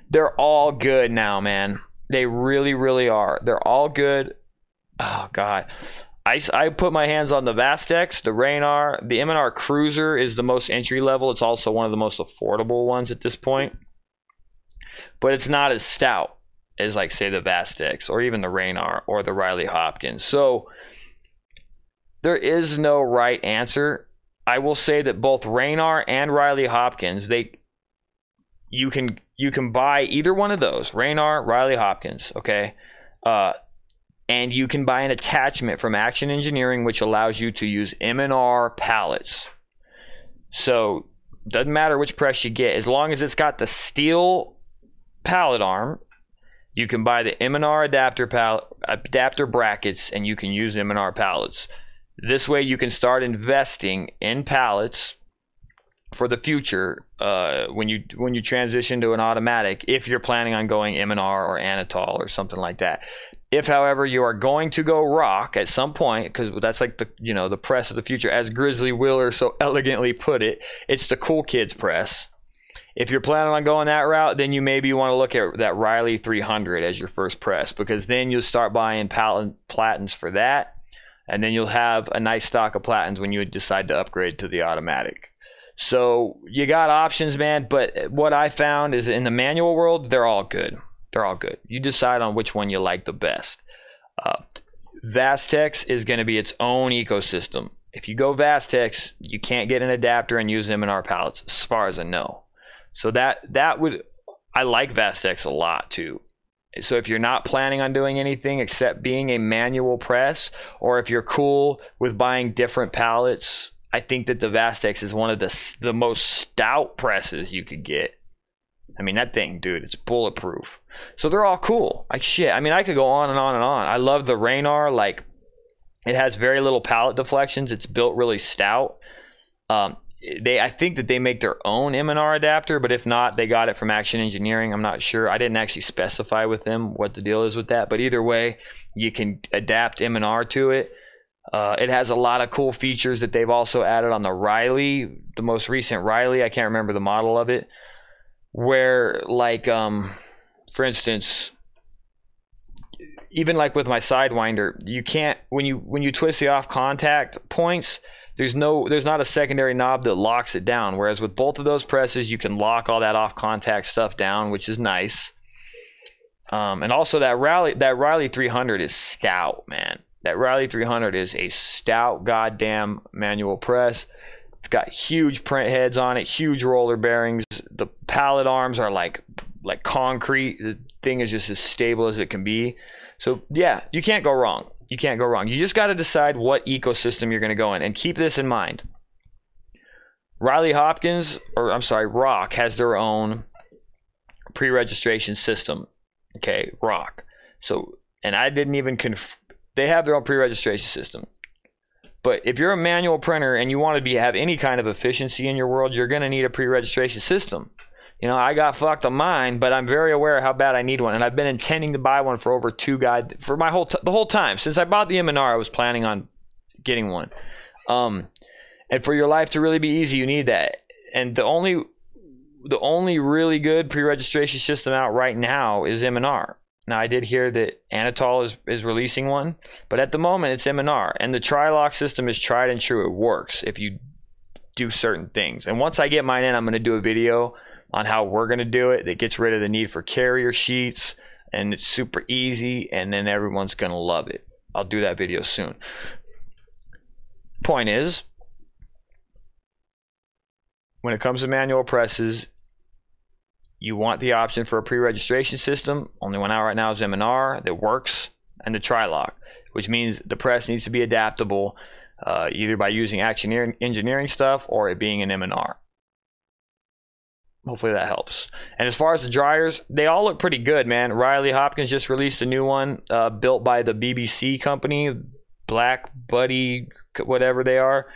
They're all good now, man. They really, really are. They're all good. Oh God. I put my hands on the Vastex, the Raynar. The M&R Cruiser is the most entry level. It's also one of the most affordable ones at this point. But it's not as stout as, like, say, the Vastex or even the Raynar or the Riley Hopkins. So there is no right answer. I will say that both Raynar and Riley Hopkins, you can buy either one of those, Raynar, Riley Hopkins, okay? And you can buy an attachment from Action Engineering, which allows you to use M&R pallets. So doesn't matter which press you get, as long as it's got the steel pallet arm, you can buy the M&R adapter brackets, and you can use M&R pallets. This way you can start investing in pallets for the future when you transition to an automatic, if you're planning on going M&R or Anatol or something like that. If, however, you are going to go rock at some point, because that's like the press of the future, as Grizzly Wheeler so elegantly put it, it's the cool kids press. If you're planning on going that route, then you maybe want to look at that Riley 300 as your first press, because then you'll start buying platens for that, and then you'll have a nice stock of platens when you decide to upgrade to the automatic. So you got options, man, but what I found is in the manual world, they're all good. They're all good. You decide on which one you like the best. Vastex is going to be its own ecosystem. If you go Vastex, you can't get an adapter and use M&R pallets, as far as I know. So I like Vastex a lot too. So if you're not planning on doing anything except being a manual press, or if you're cool with buying different pallets, I think that the Vastex is one of the most stout presses you could get. I mean, that thing, dude, it's bulletproof. So they're all cool. Like, shit. I mean, I could go on and on and on. I love the Raynar. Like, it has very little pallet deflections. It's built really stout. I think that they make their own M&R adapter, but if not, they got it from Action Engineering. I'm not sure. I didn't actually specify with them what the deal is with that. But either way, you can adapt M&R to it. It has a lot of cool features that they've also added on the Riley, the most recent Riley. I can't remember the model of it. Where, like, for instance, even like with my Sidewinder, you can't, when you twist the off contact points, there's not a secondary knob that locks it down. Whereas with both of those presses, you can lock all that off contact stuff down, which is nice. And also that Riley 300 is stout, man. That Riley 300 is a stout goddamn manual press. It's got huge print heads on it, huge roller bearings. The pallet arms are like concrete. The thing is just as stable as it can be. So yeah, you can't go wrong. You can't go wrong. You just got to decide what ecosystem you're going to go in, and keep this in mind. Riley Hopkins, or I'm sorry, Rock has their own pre-registration system. Okay, Rock. So, and I didn't even they have their own pre-registration system. But if you're a manual printer and you want to have any kind of efficiency in your world, you're going to need a pre-registration system. You know, I got fucked on mine, but I'm very aware of how bad I need one, and I've been intending to buy one for over the whole time since I bought the M&R. I was planning on getting one. And for your life to really be easy, you need that. And the only really good pre-registration system out right now is M&R. Now, I did hear that Anatol is releasing one, but at the moment it's M&R, and the Tri-Lock system is tried and true. It works if you do certain things. And once I get mine in, I'm going to do a video on how we're going to do it that gets rid of the need for carrier sheets, and it's super easy, and then everyone's going to love it. I'll do that video soon. Point is, when it comes to manual presses, you want the option for a pre-registration system. Only one out right now is M&R that works, and the Tri-Lock, which means the press needs to be adaptable either by using Action Engineering stuff or it being an M&R. Hopefully that helps. And as far as the dryers, they all look pretty good, man. Riley Hopkins just released a new one built by the BBC company, Black Buddy, whatever they are.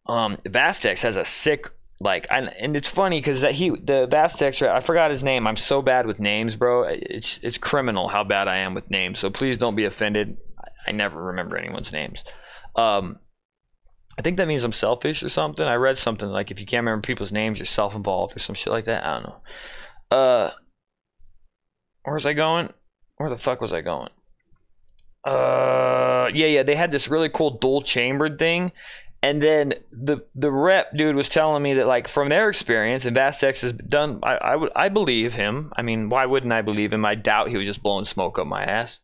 Vastex has a sick like, and it's funny because the Vastex, I forgot his name. I'm so bad with names, bro. It's criminal how bad I am with names. So please don't be offended. I never remember anyone's names. I think that means I'm selfish or something. I read something like if you can't remember people's names, you're self-involved or some shit like that. I don't know. Where was I going? Where the fuck was I going? Yeah, they had this really cool dual chambered thing. And then the rep dude was telling me that, like, from their experience, and Vastex has done, I believe him. I mean, why wouldn't I believe him? I doubt he was just blowing smoke up my ass.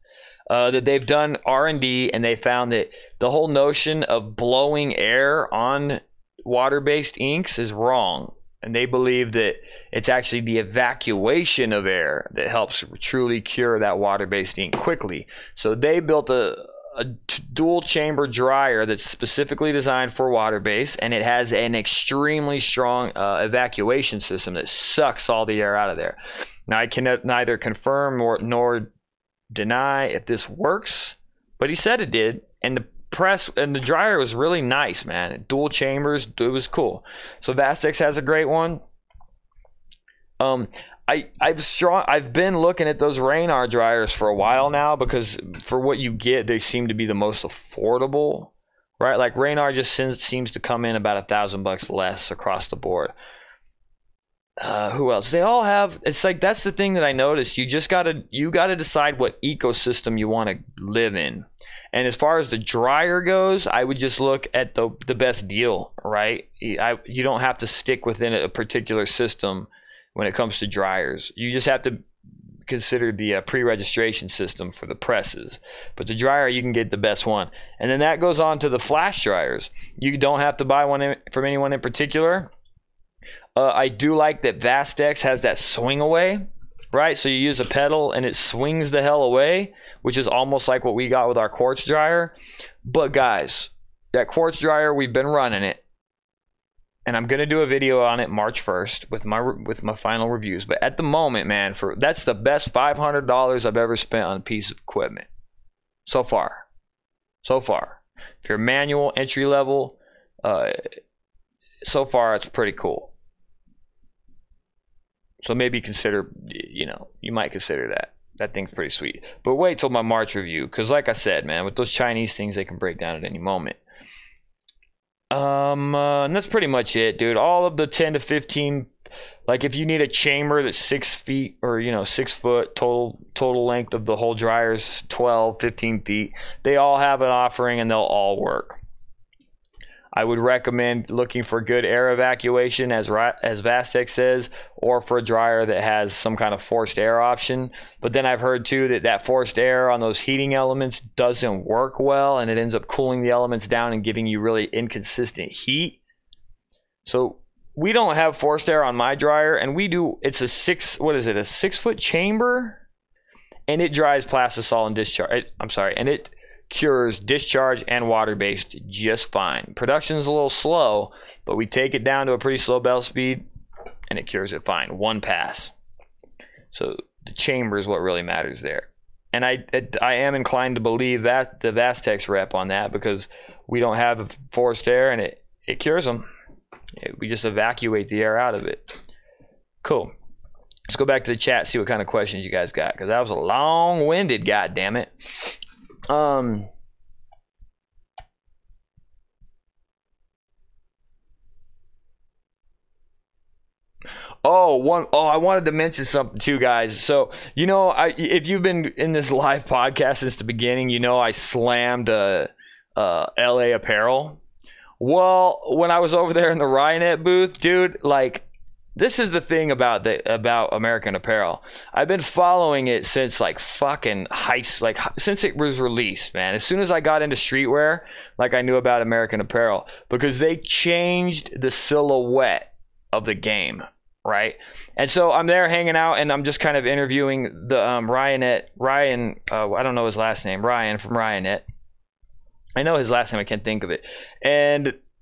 That they've done R&D, and they found that the whole notion of blowing air on water-based inks is wrong. And they believe that it's actually the evacuation of air that helps truly cure that water-based ink quickly. So they built a dual chamber dryer that's specifically designed for water-based, and it has an extremely strong evacuation system that sucks all the air out of there. Now, I can neither confirm nor deny if this works, but he said it did, and the press and the dryer was really nice, man. Dual chambers, it was cool. So Vastex has a great one. I've been looking at those Raynar dryers for a while now, because for what you get, they seem to be the most affordable, right? Like Raynar just seems to come in about $1,000 less across the board. Who else? They all have, it's like, that's the thing that I noticed. You gotta decide what ecosystem you want to live in. And as far as the dryer goes, I would just look at the best deal, right? You don't have to stick within a particular system when it comes to dryers. You just have to consider the pre-registration system for the presses. But the dryer, you can get the best one. And then that goes on to the flash dryers. You don't have to buy one from anyone in particular. I do like that Vastex has that swing away, right? So you use a pedal and it swings the hell away, which is almost like what we got with our quartz dryer. But guys, that quartz dryer, we've been running it, and I'm gonna do a video on it March 1st with my final reviews. But at the moment, man, that's the best $500 I've ever spent on a piece of equipment so far. If you're manual, entry level, so far it's pretty cool. So maybe consider, you might consider that. That thing's pretty sweet. But wait till my March review, because like I said, man, with those Chinese things, they can break down at any moment. And that's pretty much it, dude. All of the 10 to 15, like if you need a chamber that's 6 feet or 6 foot, total length of the whole dryer is 12, 15 feet. They all have an offering and they'll all work. I would recommend looking for good air evacuation, as Vastex says, or for a dryer that has some kind of forced air option. But then I've heard too that forced air on those heating elements doesn't work well, and it ends up cooling the elements down and giving you really inconsistent heat. So we don't have forced air on my dryer, and we do. It's a 6 foot chamber, and it dries plastisol and discharge. And it cures discharge and water-based just fine. Production's a little slow, but we take it down to a pretty slow bell speed and it cures it fine. One pass. So the chamber is what really matters there. And I am inclined to believe that the Vastex rep on that, because we don't have forced air and it cures them. We just evacuate the air out of it. Cool. Let's go back to the chat, see what kind of questions you guys got, because that was a long-winded, goddammit. I wanted to mention something too, guys. So, if you've been in this live podcast since the beginning, I slammed LA Apparel. Well, when I was over there in the Ryonet booth, dude, like, this is the thing about American Apparel. I've been following it since since it was released, man. As soon as I got into streetwear, I knew about American Apparel, because they changed the silhouette of the game, right? And so I'm there hanging out, and I'm just kind of interviewing the Ryan, I don't know his last name, Ryan from Ryonet. I know his last name, I can't think of it.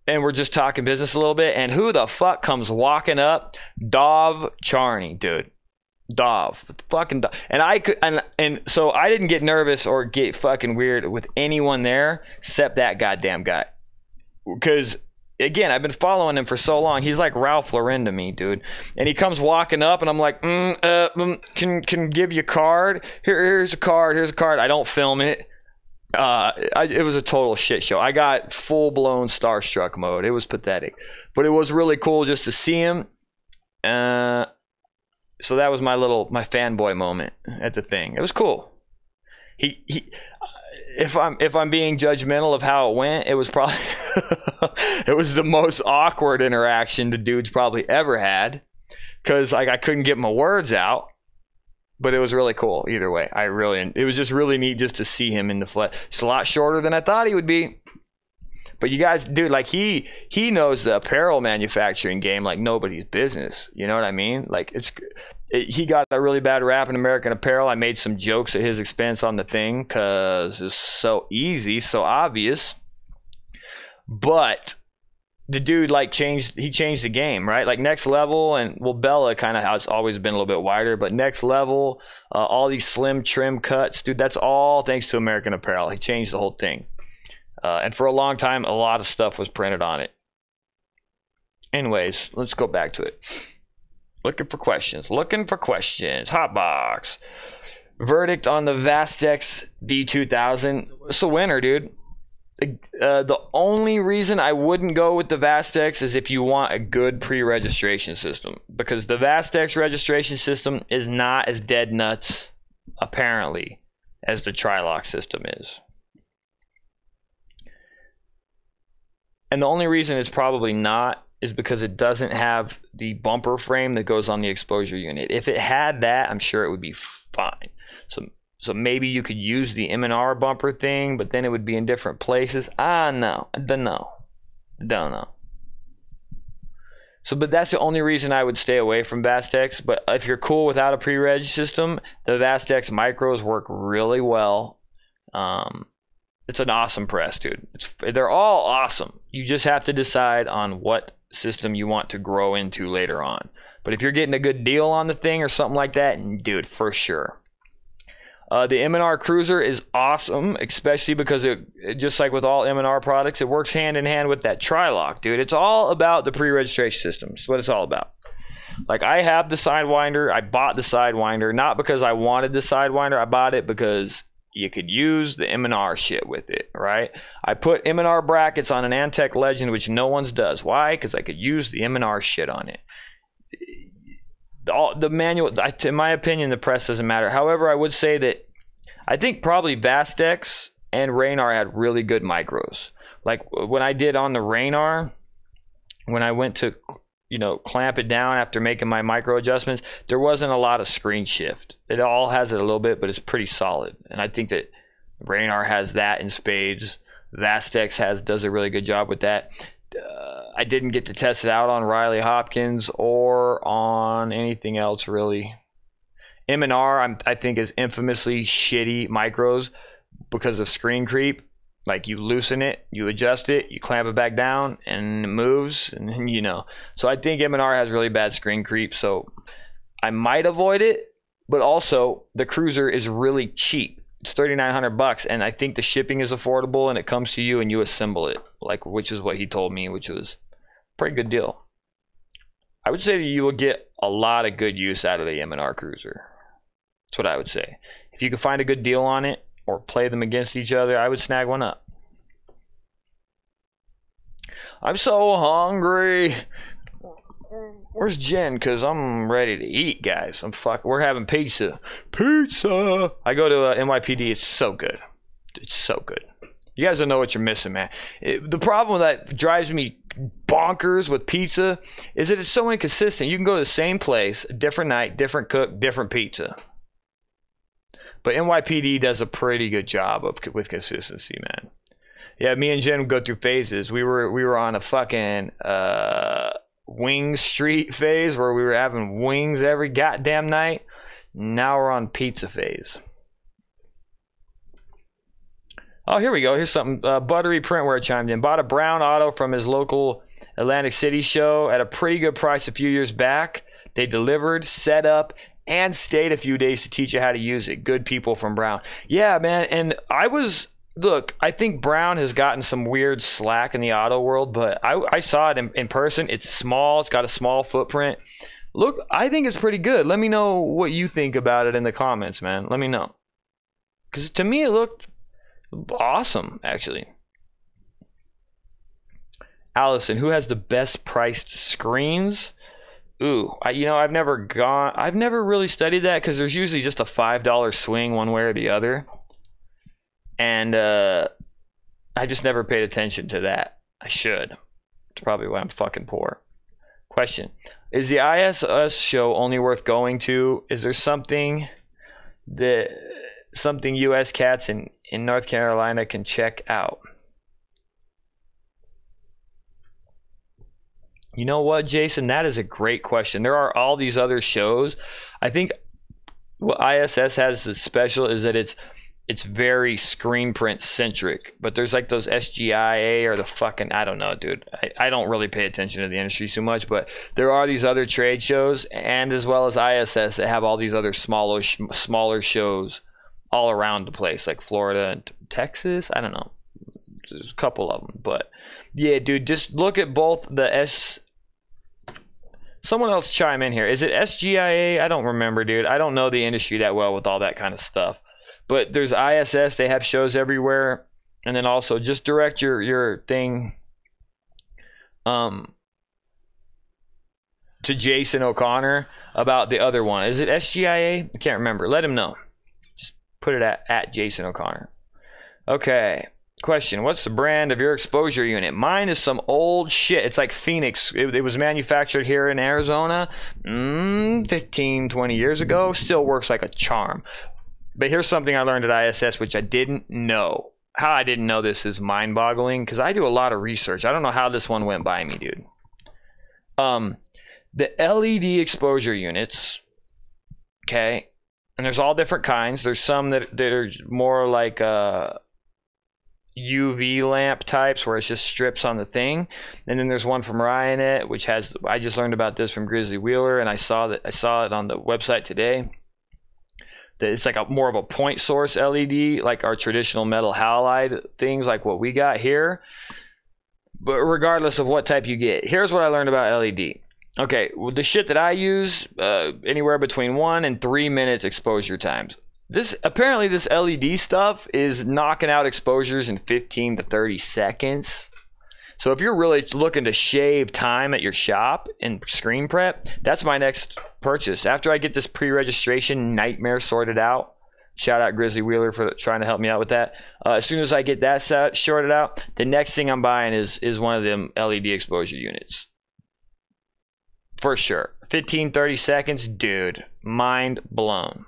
And we're just talking business a little bit, and who the fuck comes walking up? Dov Charney, dude. Dov, fucking Dov. And so I didn't get nervous or get fucking weird with anyone there except that goddamn guy, because again, I've been following him for so long. He's like Ralph Lauren to me, dude. And he comes walking up, and I'm like, can give you a card? Here's a card. Here's a card. I don't film it. It was a total shit show. I got full-blown starstruck mode. It was pathetic. But it was really cool just to see him. So that was my fanboy moment at the thing. It was cool. If I'm being judgmental of how it went, it was probably it was the most awkward interaction the dude's probably ever had, because like I couldn't get my words out. But it was really cool either way. It was just really neat just to see him in the flesh. It's a lot shorter than I thought he would be. But you guys, dude, like he knows the apparel manufacturing game like nobody's business. You know what I mean? Like he got a really bad rap in American Apparel. I made some jokes at his expense on the thing because it's so easy, so obvious. But the dude changed the game, right? Like Next Level and Bella kind of how it's always been a little bit wider, but Next Level, all these slim trim cuts, dude, that's all thanks to American Apparel. He changed the whole thing. And for a long time, a lot of stuff was printed on it. Anyways, let's go back to it. Looking for questions. Hotbox. Verdict on the Vastex D2000. It's a winner, dude. The only reason I wouldn't go with the Vastex is if you want a good pre-registration system, because the Vastex registration system is not as dead nuts, apparently, as the Trilock system is. And the only reason it's probably not is because it doesn't have the bumper frame that goes on the exposure unit. If it had that, I'm sure it would be fine. So maybe you could use the M&R bumper thing, but then it would be in different places. No, I don't know. But that's the only reason I would stay away from Vastex. But if you're cool without a pre-reg system, the Vastex micros work really well. It's an awesome press, dude. They're all awesome. You just have to decide on what system you want to grow into later on. But if you're getting a good deal on the thing or something like that, dude, for sure. The M&R Cruiser is awesome, especially because it just like with all M&R products, it works hand in hand with that Trilock, dude. It's all about the pre-registration system. It's what it's all about. Like, I have the Sidewinder. I bought the Sidewinder not because I wanted the Sidewinder. I bought it because you could use the M&R shit with it, right? I put M&R brackets on an Antec Legend, which no one's does. Why? Because I could use the M&R shit on it. The manual, in my opinion, the press doesn't matter. However, I would say that I think probably Vastex and Raynar had really good micros. Like when I did on the Raynar, when I went to, clamp it down after making my micro adjustments, there wasn't a lot of screen shift. It all has it a little bit, but it's pretty solid. And I think that Raynar has that in spades. Vastex does a really good job with that. I didn't get to test it out on Riley Hopkins or on anything else really. M&R I think is infamously shitty micros because of screen creep. Like you loosen it, you adjust it, you clamp it back down, and it moves, and So I think M&R has really bad screen creep, so I might avoid it. But also, the Cruiser is really cheap. It's $3,900, and I think the shipping is affordable, and it comes to you and you assemble it, which is what he told me, which was a pretty good deal. I would say that you will get a lot of good use out of the M&R Cruiser. That's what I would say. If you can find a good deal on it or play them against each other, I would snag one up. I'm so hungry. Where's Jen? Because I'm ready to eat, guys. We're having pizza. Pizza! I go to NYPD. It's so good. It's so good. You guys don't know what you're missing, man. The problem that drives me bonkers with pizza is that it's so inconsistent. You can go to the same place, different night, different cook, different pizza. But NYPD does a pretty good job with consistency, man. Yeah, me and Jen go through phases. We were on a fucking wing street phase where we were having wings every goddamn night. Now we're on pizza phase. Oh, here we go. Here's something. Buttery Printwear chimed in. Bought a brown auto from his local Atlantic City show at a pretty good price a few years back. They delivered, set up, and stayed a few days to teach you how to use it. Good people from Brown. Yeah, man. And I was look, I think Brown has gotten some weird slack in the auto world, but I saw it in person. It's small. It's got a small footprint. Look, I think it's pretty good. Let me know what you think about it in the comments, man. Let me know. Because to me, it looked awesome, actually. Allison, who has the best priced screens? Ooh, I've never really studied that because there's usually just a $5 swing one way or the other. And I just never paid attention to that. I should. It's probably why I'm fucking poor. Question. Is the ISS show only worth going to? Is there something US cats in North Carolina can check out? You know what, Jason? That is a great question. There are all these other shows. I think what ISS has that's special is that it's very screen print centric, but there's like those SGIA or the fucking, I don't know, dude. I don't really pay attention to the industry too much, but there are these other trade shows, and as well as ISS, that have all these other smaller shows all around the place, like Florida and Texas. I don't know. There's a couple of them, but yeah, dude, just look at both the Someone else chime in here. Is it SGIA? I don't remember, dude. I don't know the industry that well with all that kind of stuff. But there's ISS. They have shows everywhere. And then also just direct your thing to Jason O'Connor about the other one. Is it SGIA? I can't remember. Let him know. Just put it at Jason O'Connor. Okay. Question. What's the brand of your exposure unit? Mine is some old shit. It's like Phoenix. It was manufactured here in Arizona 15, 20 years ago. Still works like a charm. But here's something I learned at ISS, which I didn't know. How I didn't know this is mind-boggling, because I do a lot of research. I don't know how this one went by me, dude. The LED exposure units, okay, and there's all different kinds. There's some that are more like UV lamp types where it's just strips on the thing, and then there's one from Ryonet, which has, I just learned about this from Grizzly Wheeler, and I saw it on the website today, that it's like more of a point source LED, like our traditional metal halide things like what we got here. But regardless of what type you get, here's what I learned about LED. Okay, the shit that I use, anywhere between 1 and 3 minutes exposure times. Apparently this LED stuff is knocking out exposures in 15 to 30 seconds. So if you're really looking to shave time at your shop and screen prep, that's my next purchase. After I get this pre-registration nightmare sorted out, shout out Grizzly Wheeler for trying to help me out with that. As soon as I get that sorted out, the next thing I'm buying is one of them LED exposure units. For sure. 15, 30 seconds, dude, mind blown.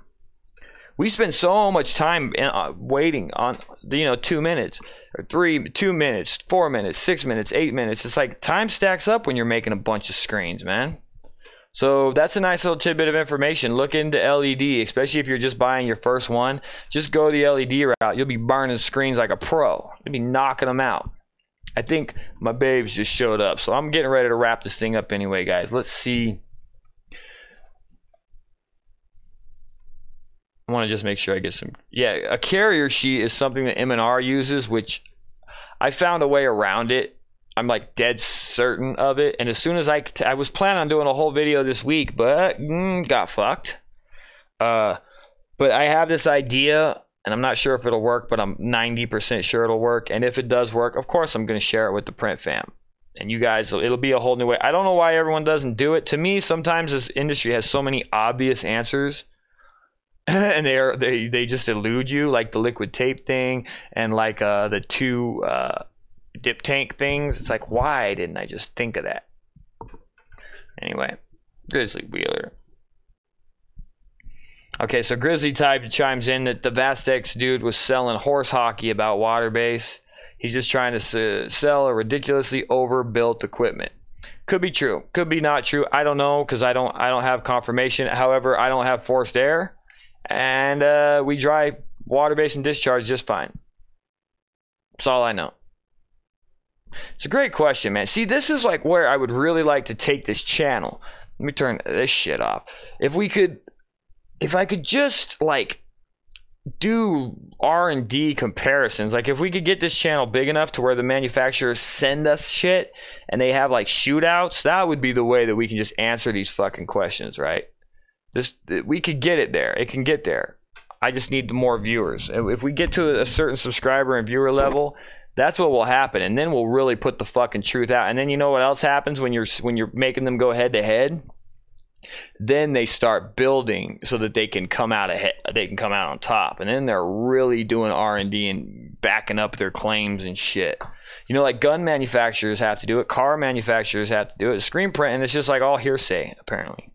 We spend so much time waiting on, 2 minutes, or 2 minutes, 4 minutes, 6 minutes, 8 minutes. It's like time stacks up when you're making a bunch of screens, man. So that's a nice little tidbit of information. Look into LED, especially if you're just buying your first one. Just go the LED route. You'll be burning screens like a pro. You'll be knocking them out. I think my babes just showed up, so I'm getting ready to wrap this thing up anyway, guys. Let's see. I want to just make sure I get some. Yeah, a carrier sheet is something that M&R uses, which I found a way around it. I'm like dead certain of it. And as soon as I was planning on doing a whole video this week, but got fucked. But I have this idea, and I'm not sure if it'll work, but I'm 90% sure it'll work. And if it does work, of course, I'm going to share it with the print fam. And you guys, it'll be a whole new way. I don't know why everyone doesn't do it. To me, sometimes this industry has so many obvious answers. And they just elude you, like the liquid tape thing and like the two dip tank things. It's like, why didn't I just think of that? Anyway, Grizzly Wheeler. Okay, so Grizzly Type chimes in that the Vastex dude was selling horse hockey about water base. He's just trying to sell a ridiculously overbuilt equipment. Could be true, could be not true. I don't know, because I don't have confirmation. However, I don't have forced air. And we dry water base and discharge just fine. That's all I know. It's a great question, man. See, this is like where I would really like to take this channel. Let me turn this shit off. If I could just like do R&D comparisons. Like if we could get this channel big enough to where the manufacturers send us shit and they have like shootouts, that would be the way that we can just answer these fucking questions, right? We could get it there. It can get there. I just need more viewers. If we get to a certain subscriber and viewer level, that's what will happen, and then we'll really put the fucking truth out. And then you know what else happens when you're making them go head to head? Then they start building so that they can come out ahead. They can come out on top, and then they're really doing R&D and backing up their claims and shit. You know, like gun manufacturers have to do it, car manufacturers have to do it, screen print, and it's just like all hearsay apparently.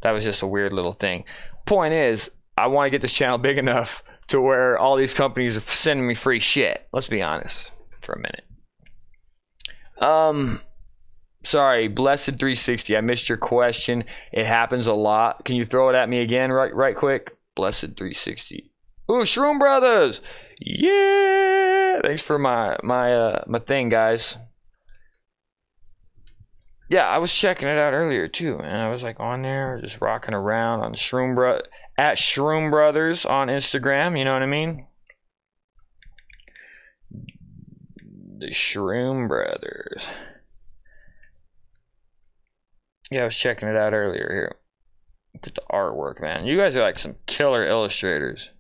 That was just a weird little thing. Point is, I want to get this channel big enough to where all these companies are sending me free shit. Let's be honest for a minute. Sorry, Blessed 360. I missed your question. It happens a lot. Can you throw it at me again right quick? Blessed 360. Ooh, Shroom Brothers. Yeah. Thanks for my thing, guys. Yeah, I was checking it out earlier too, and I was like on there, just rocking around on at Shroom Brothers on Instagram. You know what I mean? The Shroom Brothers. Yeah, I was checking it out earlier here. Look at the artwork, man. You guys are like some killer illustrators.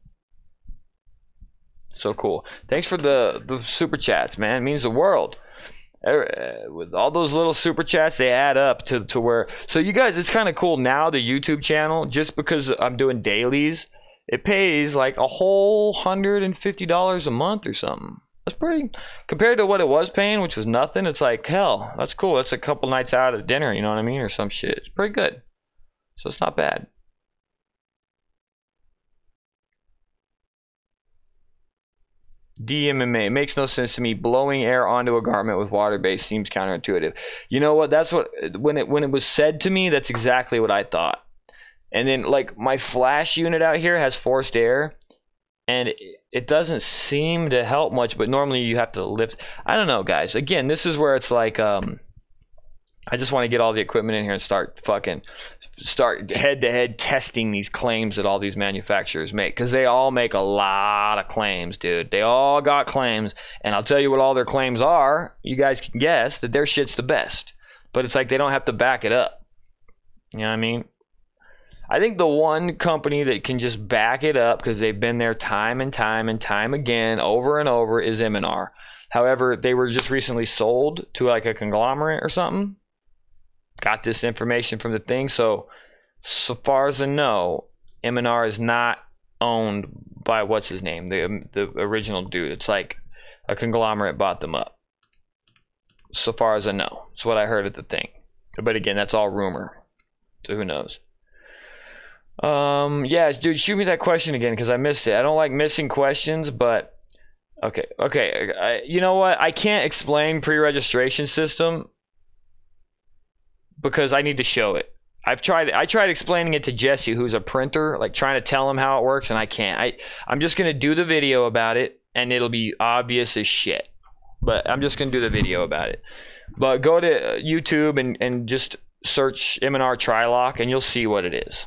So cool. Thanks for the super chats, man. It means the world. With all those little super chats, they add up to where. So you guys, it's kind of cool now, the YouTube channel, just because I'm doing dailies, it pays like a whole $150 a month or something. That's pretty, compared to what it was paying, which was nothing. It's like, hell, that's cool. That's a couple nights out at dinner, you know what I mean, or some shit. It's pretty good. So it's not bad. DMMA, it makes no sense to me. Blowing air onto a garment with water base seems counterintuitive. You know what? That's what, when it was said to me, that's exactly what I thought. And then like my flash unit out here has forced air, and it doesn't seem to help much, but normally you have to lift. I don't know, guys. Again, this is where it's like, I just want to get all the equipment in here and start head-to-head testing these claims that all these manufacturers make, because they all make a lot of claims, dude. They all got claims, and I'll tell you what all their claims are. You guys can guess that their shit's the best, but it's like they don't have to back it up. You know what I mean? I think the one company that can just back it up, because they've been there time and time and time again, over and over, is M&R. However, they were just recently sold to like a conglomerate or something. Got this information from the thing. So far as I know, M&R is not owned by what's his name, the original dude. It's like a conglomerate bought them up. So far as I know, it's what I heard at the thing. But again, that's all rumor. So who knows? Yeah, dude, shoot me that question again, because I missed it. I don't like missing questions, but okay. You know what? I can't explain pre-registration system because I need to show it. I tried explaining it to Jesse, who's a printer, like trying to tell him how it works, and I can't. I'm just gonna do the video about it, and it'll be obvious as shit. But I'm just gonna do the video about it. But go to YouTube and just search M&R Trilock, and you'll see what it is.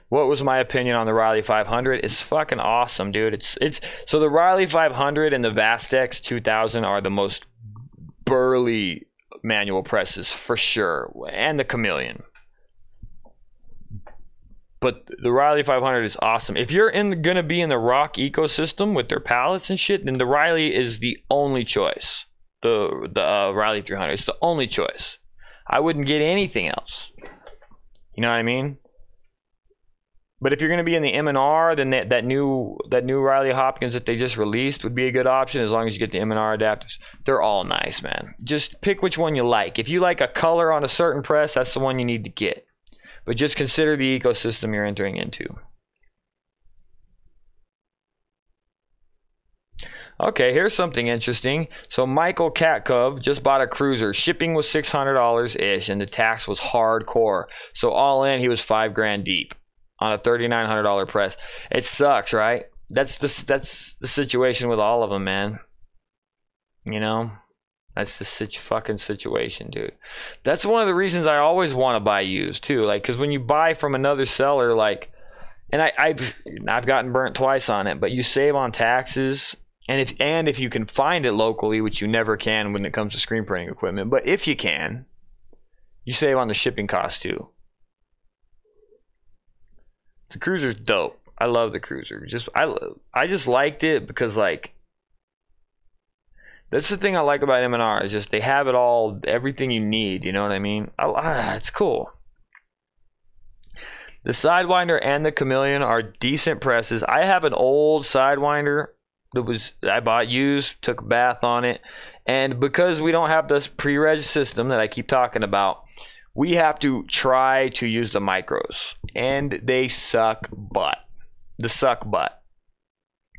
What was my opinion on the Riley 500? It's fucking awesome, dude. It's so the Riley 500 and the Vastex 2000 are the most burly manual presses for sure, and the Chameleon. But the Riley 500 is awesome. If you're gonna be in the rock ecosystem with their pallets and shit, then the Riley is the only choice. The Riley 300, it's the only choice. I wouldn't get anything else. You know what I mean? But if you're going to be in the M&R, then that new Riley Hopkins that they just released would be a good option, as long as you get the M&R adapters. They're all nice, man. Just pick which one you like. If you like a color on a certain press, that's the one you need to get. But just consider the ecosystem you're entering into. Okay, here's something interesting. So Michael Catcove just bought a cruiser. Shipping was $600-ish, and the tax was hardcore. So all in, he was $5,000 deep on a $3,900 press. It sucks, right? That's the situation with all of them, man. You know, That's the fucking situation, dude. That's one of the reasons I always want to buy used too. Like, because when you buy from another seller, like, and I've gotten burnt twice on it, but you save on taxes, and if you can find it locally, which you never can when it comes to screen printing equipment, but if you can, you save on the shipping cost too. The Cruiser's dope. I love the Cruiser. I just liked it because, like, that's the thing I like about M&R, is just they have it all, everything you need, you know what I mean? It's cool. The Sidewinder and the Chameleon are decent presses. I have an old Sidewinder that I bought used, took a bath on it, and because we don't have this pre-reg system that I keep talking about, we have to try to use the micros, and they suck butt. The suck butt.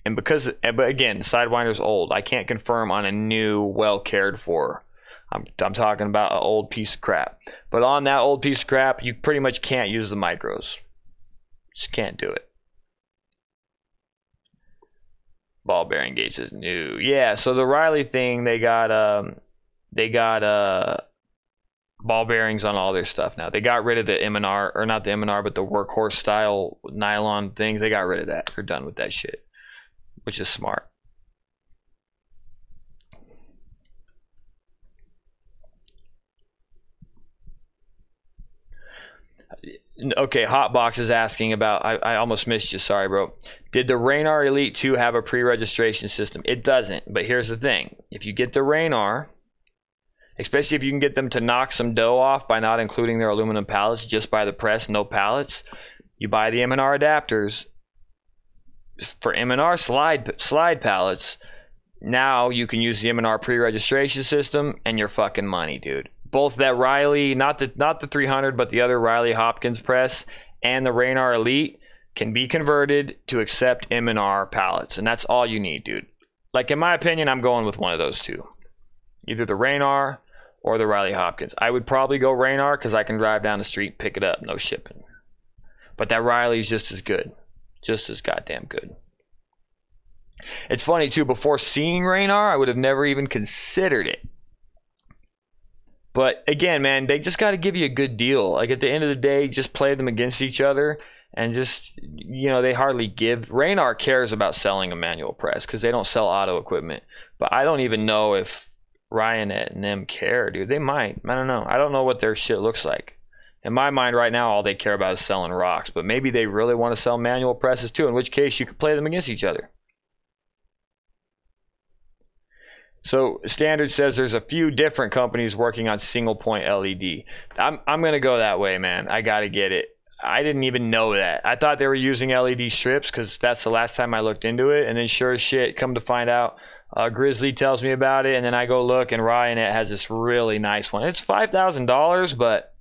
And but again, the Sidewinder's old. I can't confirm on a new, well cared for. I'm talking about an old piece of crap. But on that old piece of crap, you pretty much can't use the micros. Just can't do it. Ball bearing gauge is new. Yeah, so the Riley thing, they got ball bearings on all their stuff now. They got rid of the M&R, or not the M&R, but the workhorse style nylon things. They got rid of that. They're done with that shit, which is smart. Okay, Hotbox is asking about, I almost missed you, sorry bro. Did the Raynar Elite 2 have a pre-registration system? It doesn't, but here's the thing. If you get the Raynar, especially if you can get them to knock some dough off by not including their aluminum pallets, just by the press, no pallets, you buy the M&R adapters for M&R slide pallets. Now you can use the M&R pre-registration system and you're fucking money, dude. Both that Riley, not the 300, but the other Riley Hopkins press, and the Raynar Elite can be converted to accept M&R pallets, and that's all you need, dude. Like, in my opinion, I'm going with one of those two, either the Raynar or the Riley Hopkins. I would probably go Raynar because I can drive down the street, pick it up, no shipping. But that Riley's just as good, just as goddamn good. It's funny too, before seeing Raynar, I would have never even considered it. But again, man, they just got to give you a good deal. Like, at the end of the day, just play them against each other, and just, you know, they hardly give. Raynar cares about selling a manual press because they don't sell auto equipment. But I don't even know if Ryonet and them care, dude. They might. I don't know. I don't know what their shit looks like. In my mind right now, all they care about is selling rocks. But maybe they really want to sell manual presses too, in which case you could play them against each other. So Standard says there's a few different companies working on single point LED. I'm gonna go that way, man. I gotta get it. I didn't even know that. I thought they were using LED strips because that's the last time I looked into it. And then sure as shit, come to find out, Grizzly tells me about it, and then I go look, and Ryonet has this really nice one. It's $5,000, but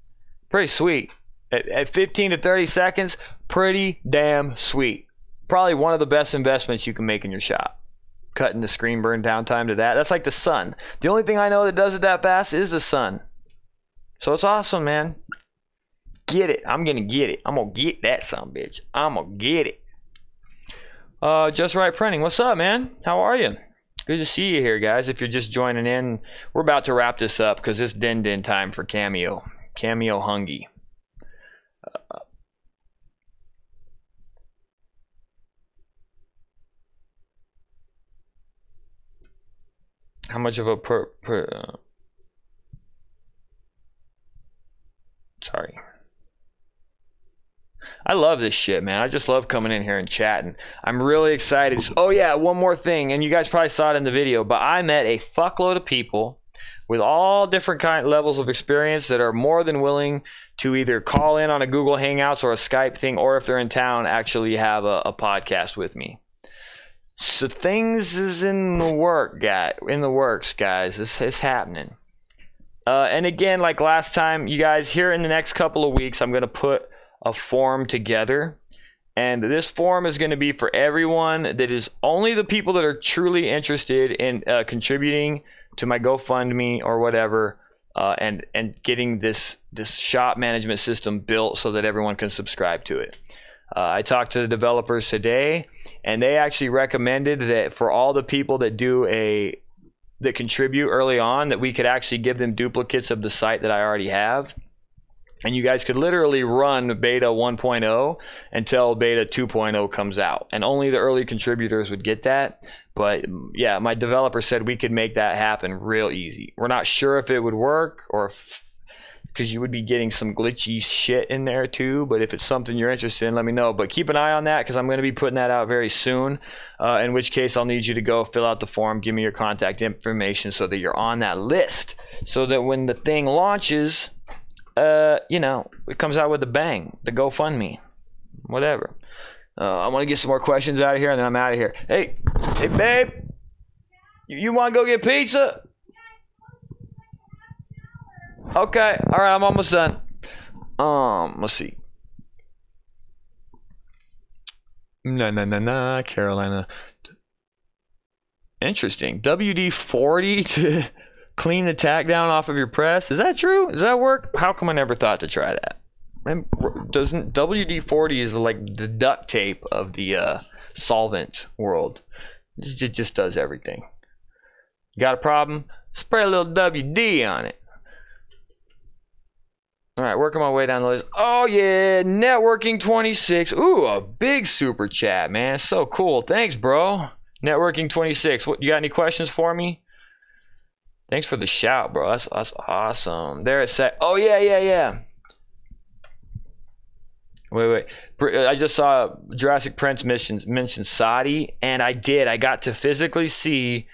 pretty sweet. At 15 to 30 seconds, pretty damn sweet. Probably one of the best investments you can make in your shop. Cutting the screen burn downtime to that. That's like the sun. The only thing I know that does it that fast is the sun. So it's awesome, man. Get it. I'm gonna get it. I'm gonna get that son bitch. I'm gonna get it. Just Right Printing. What's up, man? How are you? Good to see you here, guys. If you're just joining in, we're about to wrap this up because it's din time for Cameo. Cameo Hungy. How much of a sorry. I love this shit, man. I just love coming in here and chatting. I'm really excited. Oh yeah, one more thing, and you guys probably saw it in the video, but I met a fuckload of people with all different levels of experience that are more than willing to either call in on a Google Hangouts or a Skype thing, or if they're in town, actually have a podcast with me. So things is in the works, guys. It's happening. And again, like last time, you guys, here in the next couple of weeks, I'm going to put a form together. And this form is going to be for everyone that is only the people that are truly interested in contributing to my GoFundMe or whatever, and getting this shop management system built so that everyone can subscribe to it. I talked to the developers today, and they actually recommended that for all the people that do a that contribute early on, that we could actually give them duplicates of the site that I already have. And you guys could literally run beta 1.0 until beta 2.0 comes out. And only the early contributors would get that. But yeah, my developer said we could make that happen real easy. We're not sure if it would work, or because you would be getting some glitchy shit in there too. But if it's something you're interested in, let me know. But keep an eye on that, because I'm going to be putting that out very soon. In which case I'll need you to go fill out the form, give me your contact information so that you're on that list. So that when the thing launches, you know, it comes out with a bang. The GoFundMe, whatever. I want to get some more questions out of here, and then I'm out of here. Hey, babe, you want to go get pizza? Okay, all right, I'm almost done. Let's see. Nah, Carolina. Interesting. WD-40 to clean the tack down off of your press. Is that true? Does that work? How come I never thought to try that? Doesn't WD-40 is like the duct tape of the solvent world. It just does everything. Got a problem? Spray a little WD on it. All right, working my way down the list. Oh yeah, Networking 26. Ooh, a big super chat, man. So cool. Thanks, bro. Networking 26. What, you got any questions for me? Thanks for the shout, bro. That's awesome. There it said. Oh yeah. Wait. I just saw Jurassic Prince mention Saudi, and I did. I got to physically see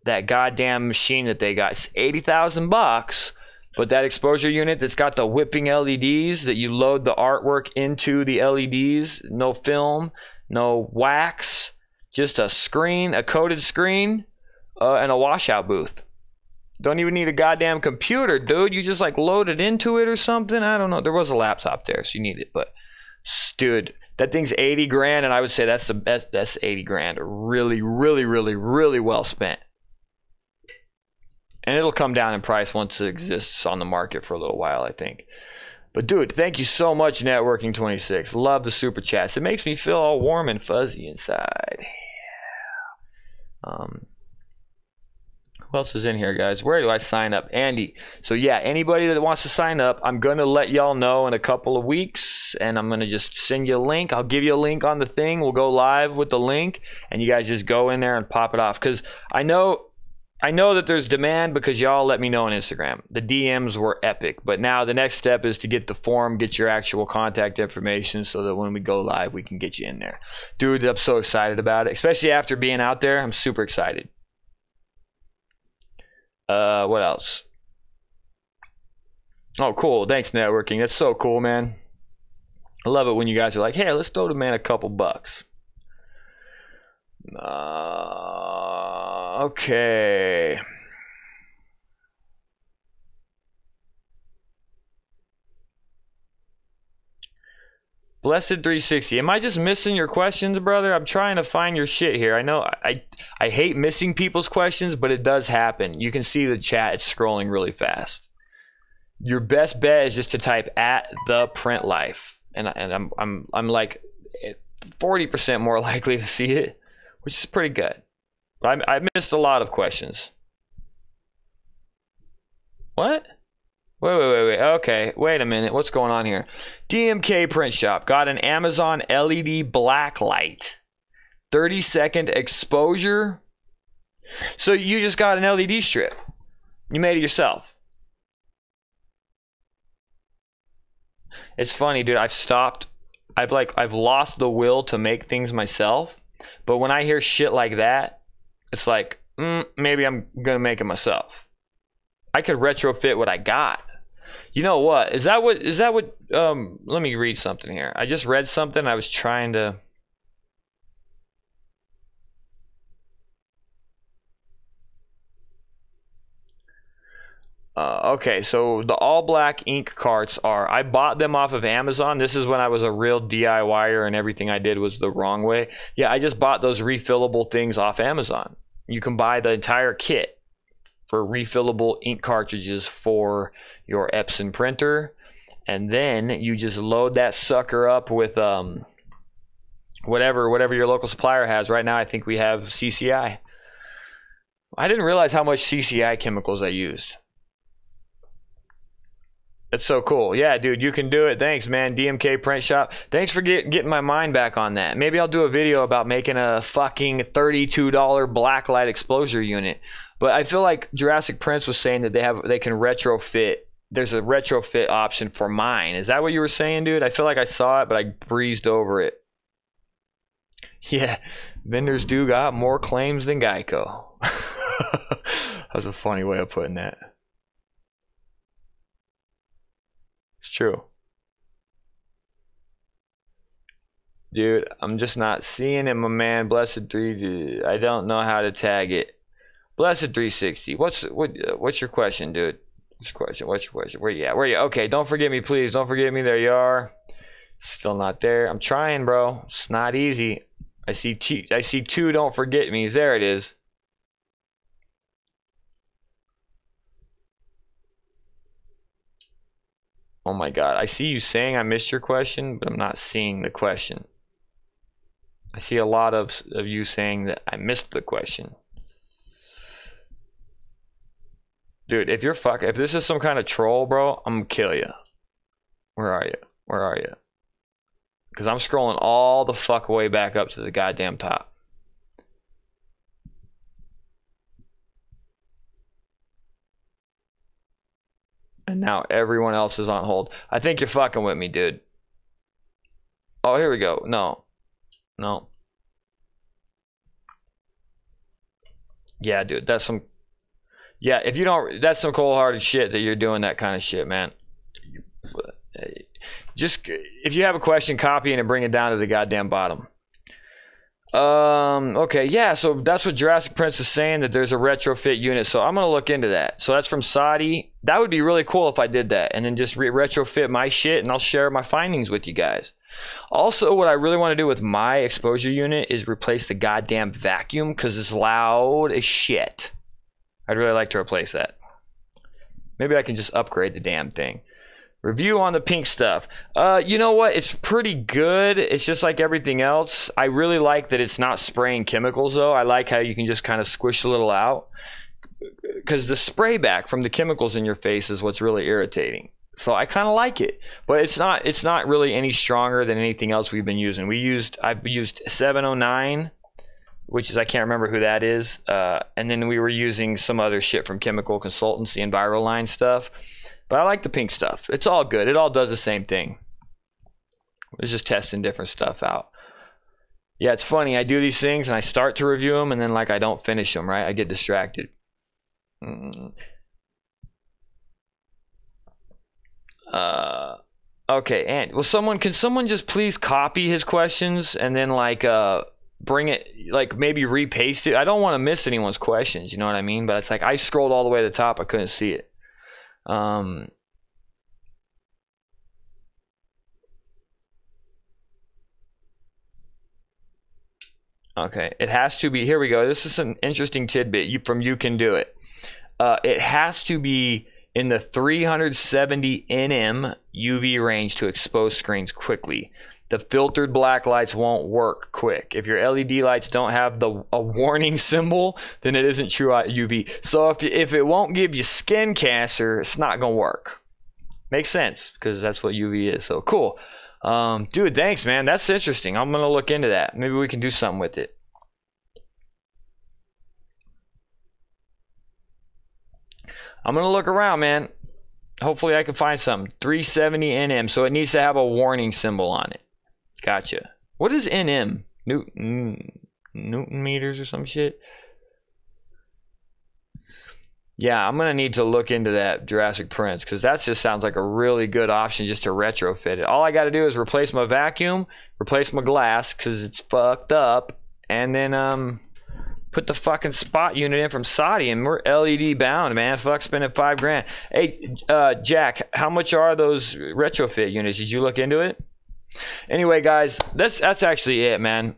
that goddamn machine that they got. It's $80,000, but that exposure unit that's got the whipping LEDs that you load the artwork into the LEDs. No film, no wax, just a screen, a coated screen, and a washout booth. Don't even need a goddamn computer, dude. You just like load it into it or something. I don't know. There was a laptop there, so you need it. But dude, that thing's 80 grand, and I would say that's the best. That's 80 grand. Really well spent. And it'll come down in price once it exists on the market for a little while, I think. But dude, thank you so much, Networking 26. Love the super chats. It makes me feel all warm and fuzzy inside. Who else is in here, guys? Where do I sign up? Andy. So yeah, anybody that wants to sign up, I'm going to let y'all know in a couple of weeks, and I'm going to just send you a link. I'll give you a link on the thing. We'll go live with the link, and you guys just go in there and pop it off. Because I know that there's demand, because y'all let me know on Instagram. The DMs were epic. But now the next step is to get the form, get your actual contact information, so that when we go live, we can get you in there. Dude, I'm so excited about it. Especially after being out there, I'm super excited. What else? Oh, cool. Thanks, Networking. That's so cool, man. I love it when you guys are like, hey, let's throw the man a couple bucks. Okay. Blessed 360. Am I just missing your questions, brother? I'm trying to find your shit here. I know I hate missing people's questions, but it does happen. You can see the chat. It's scrolling really fast. Your best bet is just to type @theprintlife, and I'm like 40% more likely to see it, which is pretty good. But I missed a lot of questions. What? Wait. Okay, wait a minute. What's going on here? DMK Print Shop got an Amazon LED black light. 30-second exposure. So you just got an LED strip. You made it yourself. It's funny, dude. I've lost the will to make things myself. But when I hear shit like that, it's like, maybe I'm gonna make it myself. I could retrofit what I got. You know what? Is that what let me read something here. I just read something. I was trying to okay, so the all black ink carts I bought them off of Amazon. This is when I was a real DIYer and everything I did was the wrong way. Yeah, I just bought those refillable things off Amazon. You can buy the entire kit for refillable ink cartridges for your Epson printer, and then you just load that sucker up with whatever your local supplier has. Right now I think we have CCI. I didn't realize how much CCI chemicals I used. That's so cool. Yeah, dude, you can do it. Thanks, man. DMK Print Shop. Thanks for getting my mind back on that. Maybe I'll do a video about making a fucking $32 blacklight exposure unit. But I feel like Jurassic Prince was saying that they can retrofit. There's a retrofit option for mine. Is that what you were saying, dude? I feel like I saw it, but I breezed over it. Yeah, vendors do got more claims than Geico. That's a funny way of putting that. It's true. Dude, I'm just not seeing it, my man. Blessed 3, I don't know how to tag it. Blessed 360. What's your question, dude? What's your question? Where you at? Okay, don't forget me, please. Don't forget me. There you are. Still not there. I'm trying, bro. It's not easy. I see two don't forget me's. There it is. Oh my God. I see you saying I missed your question, but I'm not seeing the question. I see a lot of you saying that I missed the question. Dude, if this is some kind of troll, bro, I'm gonna kill you. Where are you? Because I'm scrolling all the fuck way back up to the goddamn top. And now everyone else is on hold. I think you're fucking with me, dude. Oh, here we go. No. Yeah, dude, that's some... Yeah, if you don't... That's some cold-hearted shit that you're doing that kind of shit, man. Just, if you have a question, copy it and bring it down to the goddamn bottom. Okay, yeah, so that's what Jurassic Prince is saying, that there's a retrofit unit. So I'm going to look into that. So that's from Saudi. That would be really cool if I did that and then just retrofit my shit, and I'll share my findings with you guys. Also, what I really want to do with my exposure unit is replace the goddamn vacuum because it's loud as shit. I'd really like to replace that. Maybe I can just upgrade the damn thing. Review on the pink stuff. You know what? It's pretty good. It's just like everything else. I really like that it's not spraying chemicals, though. I like how you can just kind of squish a little out. Because the spray back from the chemicals in your face is what's really irritating. So I kind of like it. But it's not really any stronger than anything else we've been using. I've used 709, which is, I can't remember who that is. And then we were using some other shit from Chemical Consultants, the Enviroline stuff. But I like the pink stuff. It's all good. It all does the same thing. We're just testing different stuff out. Yeah, it's funny. I do these things and I start to review them and then like I don't finish them, right? I get distracted. Okay, and can someone just please copy his questions and then like bring it, like maybe repaste it? I don't want to miss anyone's questions, you know what I mean? But it's like I scrolled all the way to the top. I couldn't see it. Okay, it has to be, here we go. This is an interesting tidbit from You Can Do It. It has to be in the 370 nm UV range to expose screens quickly. The filtered black lights won't work quick. If your LED lights don't have a warning symbol, then it isn't true UV. So if it won't give you skin cancer, it's not gonna work. Makes sense, because that's what UV is. So cool. Dude, thanks, man. That's interesting. I'm gonna look into that. Maybe we can do something with it. I'm gonna look around, man. Hopefully I can find something. 370 nm, so it needs to have a warning symbol on it. Gotcha. What is nm? Newton meters or some shit? Yeah, I'm gonna need to look into that Jurassic Prince, because that just sounds like a really good option just to retrofit it. All I gotta do is replace my vacuum, replace my glass because it's fucked up, and then put the fucking spot unit in from Saudi, and we're LED bound, man. Fuck spending $5 grand. Hey, Jack, how much are those retrofit units? Did you look into it? Anyway, guys, that's actually it, man.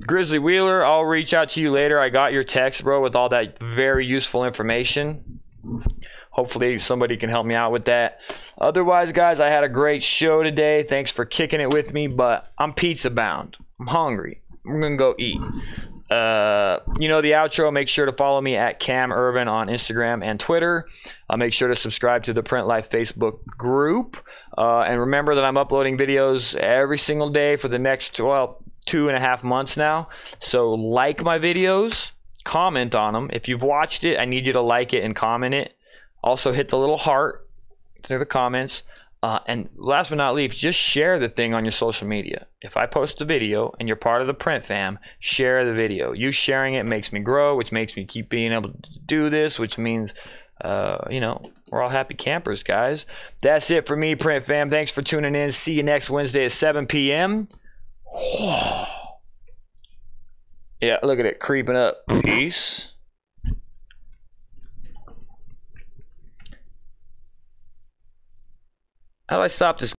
Grizzly Wheeler, I'll reach out to you later. I got your text, bro, with all that very useful information. Hopefully somebody can help me out with that. Otherwise, guys, I had a great show today. Thanks for kicking it with me, but I'm pizza bound. I'm hungry. I'm gonna go eat. You know the outro. Make sure to follow me at Cam Earven on Instagram and Twitter. Make sure to subscribe to the Print Life Facebook group. And remember that I'm uploading videos every single day for the next, well, 2.5 months now. So like my videos, comment on them. If you've watched it, I need you to like it and comment it. Also hit the little heart to the comments. And last but not least, just share the thing on your social media. If I post a video and you're part of the Print fam, share the video. You sharing it makes me grow, which makes me keep being able to do this, which means, you know, we're all happy campers, guys. That's it for me, Print fam. Thanks for tuning in. See you next Wednesday at 7 p.m. Yeah, look at it creeping up. Peace. How do I stop this?